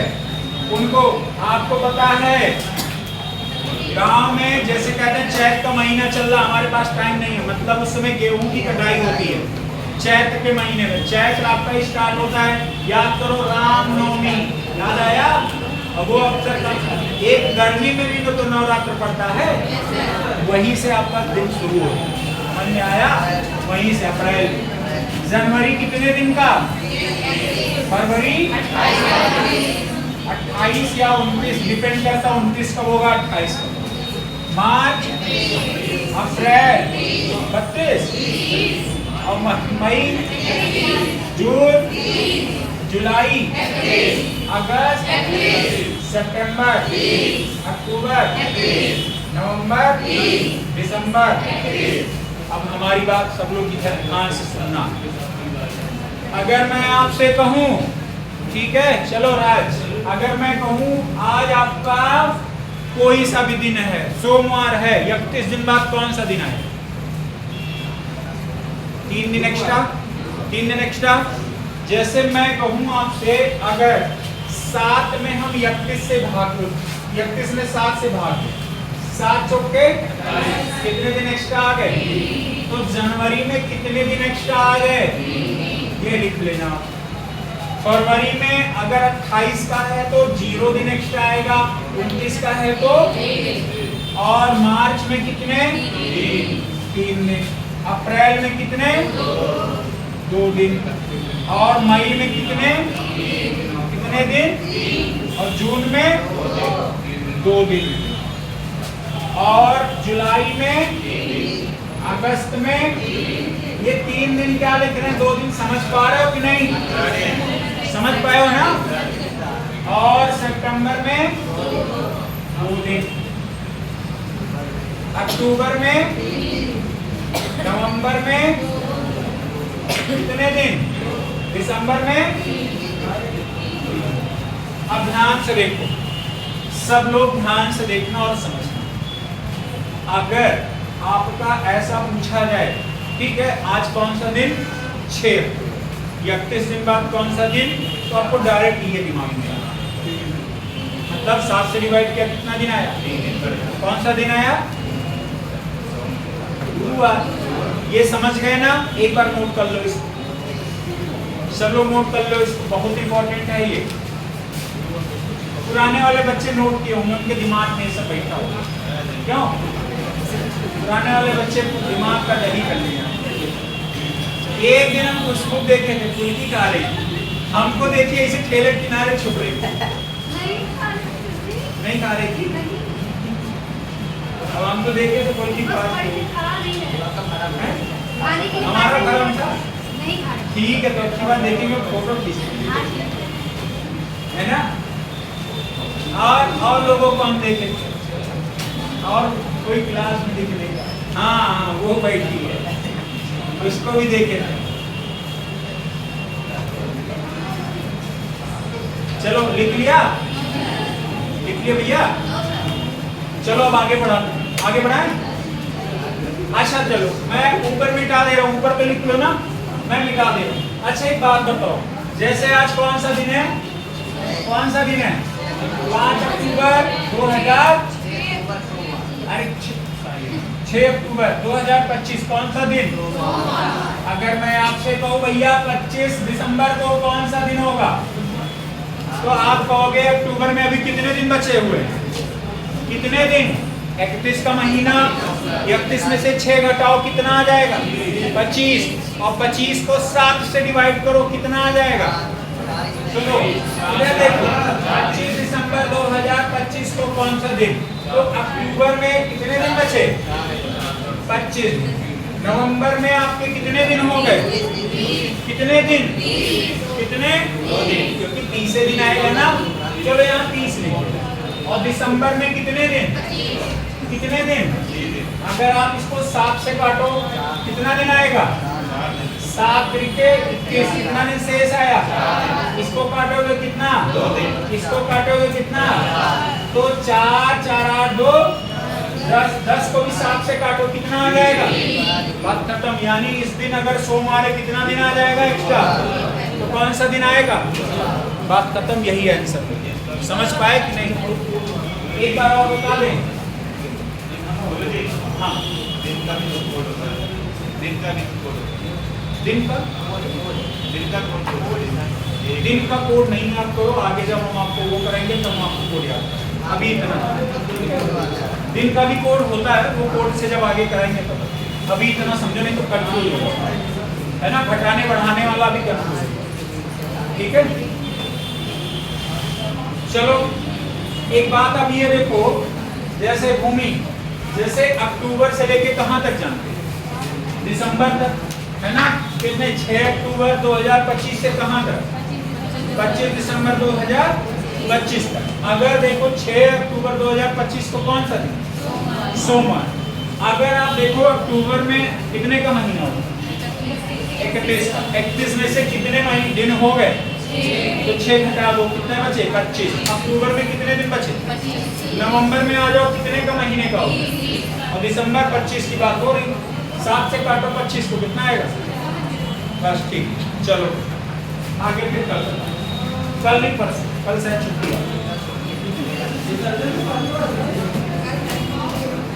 उनको आपको पता है। गांव में जैसे कहते हैं चैत का महीना चल रहा, हमारे पास टाइम नहीं है, मतलब उस समय गेहूं की कटाई होती है चैत्र के महीने में। चैत्र आपका स्टार्ट होता है, याद करो रामनवमी, याद आया? अब वो अवसर का एक गर्मी में भी तो नवरात्र पड़ता है, वहीं से आपका दिन शुरू हो, समझ में आया? वहीं से अप्रैल। जनवरी कितने दिन का? फरवरी 28 या 29, डिपेंड करता 29 कब होगा, 28 कब। मार्च, अप्रैल 32, और मई, जून, जुलाई, अगस्त, सितंबर, अक्टूबर, नवंबर, दिसंबर। अब हमारी बात सब लोग ध्यान से सुनना। अगर मैं आपसे कहूं, ठीक है, चलो राज, अगर मैं कहूं आज आपका कोई सा भी दिन है, सोमवार है, 31 दिन बाद कौन सा दिन है? 3 दिन एक्स्ट्रा, 3 दिन एक्स्ट्रा। जैसे मैं कहूं आपसे, अगर 7 में हम 31 से भाग दो, 31 में 7 से भाग दो, 7 चौके कितने दिन एक्स्ट्रा आ गए? तो जनवरी में कितने दिन एक्स्ट्रा आ गए? ये लिख लेना। फरवरी में अगर 28 का है तो 0 दिन एक्स्ट्रा आएगा, 29 का है तो, और मार्च में कितने? 3 दिन। अप्रैल में कितने? 2 दिन। और मई में कितने दिन? और जून में 2 दिन। और जुलाई में, अगस्त में, ये 3 दिन क्या लिख रहे हैं? 2 दिन। समझ पा रहे हो कि नहीं? समझ पाए हो ना? और सितंबर में 2 दिन। अक्टूबर में, नवंबर में कितने दिन? दिसंबर में। अब ध्यान से देखो, सब लोग ध्यान से देखना और समझना। अगर आपका ऐसा पूछा जाए, ठीक है, आज कौन सा दिन, 6 अक्टूबर, 31 दिन बाद कौन सा दिन, तो आपको डायरेक्ट ये दिमाग में आना, मतलब 7 से डिवाइड किया कितना दिन आया, कौन सा दिन आया, गुरुवार। ये समझ गए ना? एक बार नोट कर लो इसको, सब लोग नोट कर लो इसको, बहुत इंपॉर्टेंट है ये। पुराने वाले बच्चे नोट किए होंगे, उनके दिमाग में सब बैठा होगा। क्यों? पुराने वाले बच्चे दिमाग का दही कर लिया। एक दिन हम उसको देखे थे, फुल्की खा रही, हमको देखिए इसे ठेले किनारे छुप रही, नहीं खा रही थी। अब हमको देखे तो फुल्की खा रही, हमारा गरम था, ठीक है, तो अच्छी बात देखेंगे, फोटो खींचेंगे, है ना? और लोगों को हम देखे, और कोई क्लास में दिख नहीं, हाँ वो बैठी है, उसको भी देखे। चलो लिख लिया भैया, चलो अब आगे बढ़ाएं। अच्छा चलो, मैं ऊपर मिटा दे रहा हूँ, ऊपर पे लिख लो ना, मैं मिटा दे रहा हूँ। अच्छा एक बात बताओ, जैसे आज कौन सा दिन है, 5 अक्टूबर 6 अक्टूबर 2025 कौन सा दिन? अगर मैं आपसे कहूँ भैया 25 दिसंबर को कौन सा दिन होगा, तो आप कहोगे अक्टूबर में अभी कितने दिन बचे हुए हैं, कितने दिन, 31 का महीना, 31 में से 6 घटाओ, कितना आ जाएगा, 25, और 25 को 7 से डिवाइड करो, कितना आ जाएगा, चलो इधर देखो, 25 दिसंबर 2025 को कौन सा दिन, तो अक्टूबर में कितने दिन बचे, 25। नवंबर में आपके कितने दिन हो गए, कितने दिन, कितने, 2 दिन, क्योंकि 30 दिन आएगा ना, चलो यहाँ 30 दिन। और दिसंबर में कितने दिन, कितने दिन, अगर आप इसको 7 से काटो कितना दिन आएगा, 7 तरीके 21, कितना दिन शेष आया, इसको काटोगे कितना, 2 दिन, इसको काटोगे कितना, तो 4 4 8 2 10 को भी 7 से काटो, कितना आ जाएगा, बात खत्म। यानी इस दिन अगर सोमवार है, कितना दिन आ जाएगा एक्स्ट्रा, तो कौन सा दिन आएगा, बात खत्म। यही आंसर है, समझ पाए कि नहीं? एक बार और बता दें। हाँ, दिन का भी कोड होता है, दिन का कोड नहीं याद करो, आगे जब हम आपको वो करेंगे तब हम आपको कोड याद करेंगे। अभी इतना दिन का भी कोड होता है, वो कोड से जब आगे कराएंगे तब। अभी इतना समझो, नहीं तो कंफ्यूज हो है ना, घटाने बढ़ाने वाला भी कंफ्यूज है, ठीक है। चलो एक बात अब ये देखो, जैसे भूमि, जैसे अक्टूबर से लेके कहाँ तक जानते हैं, दिसंबर तक, है ना, कितने, 6 अक्टूबर 2025 से कहाँ तक, 25 दिसंबर 2025 तक। अगर देखो 6 अक्टूबर 2025 को कौन सा दिन, सोमवार। अगर आप देखो अक्टूबर में कितने का महीना होगा, 31 में से कितने दिन हो गए, तो 6 घटा दो, कितने बचे, 25। अक्टूबर में कितने दिन बचे, नवंबर में आ जाओ, कितने का महीने का होगा, और दिसंबर 25 की बात हो रही, 7 से काटो 25 को, कितना आएगा, बस ठीक। चलो आगे फिर कल नहीं, परसों, कल से छुट्टी है।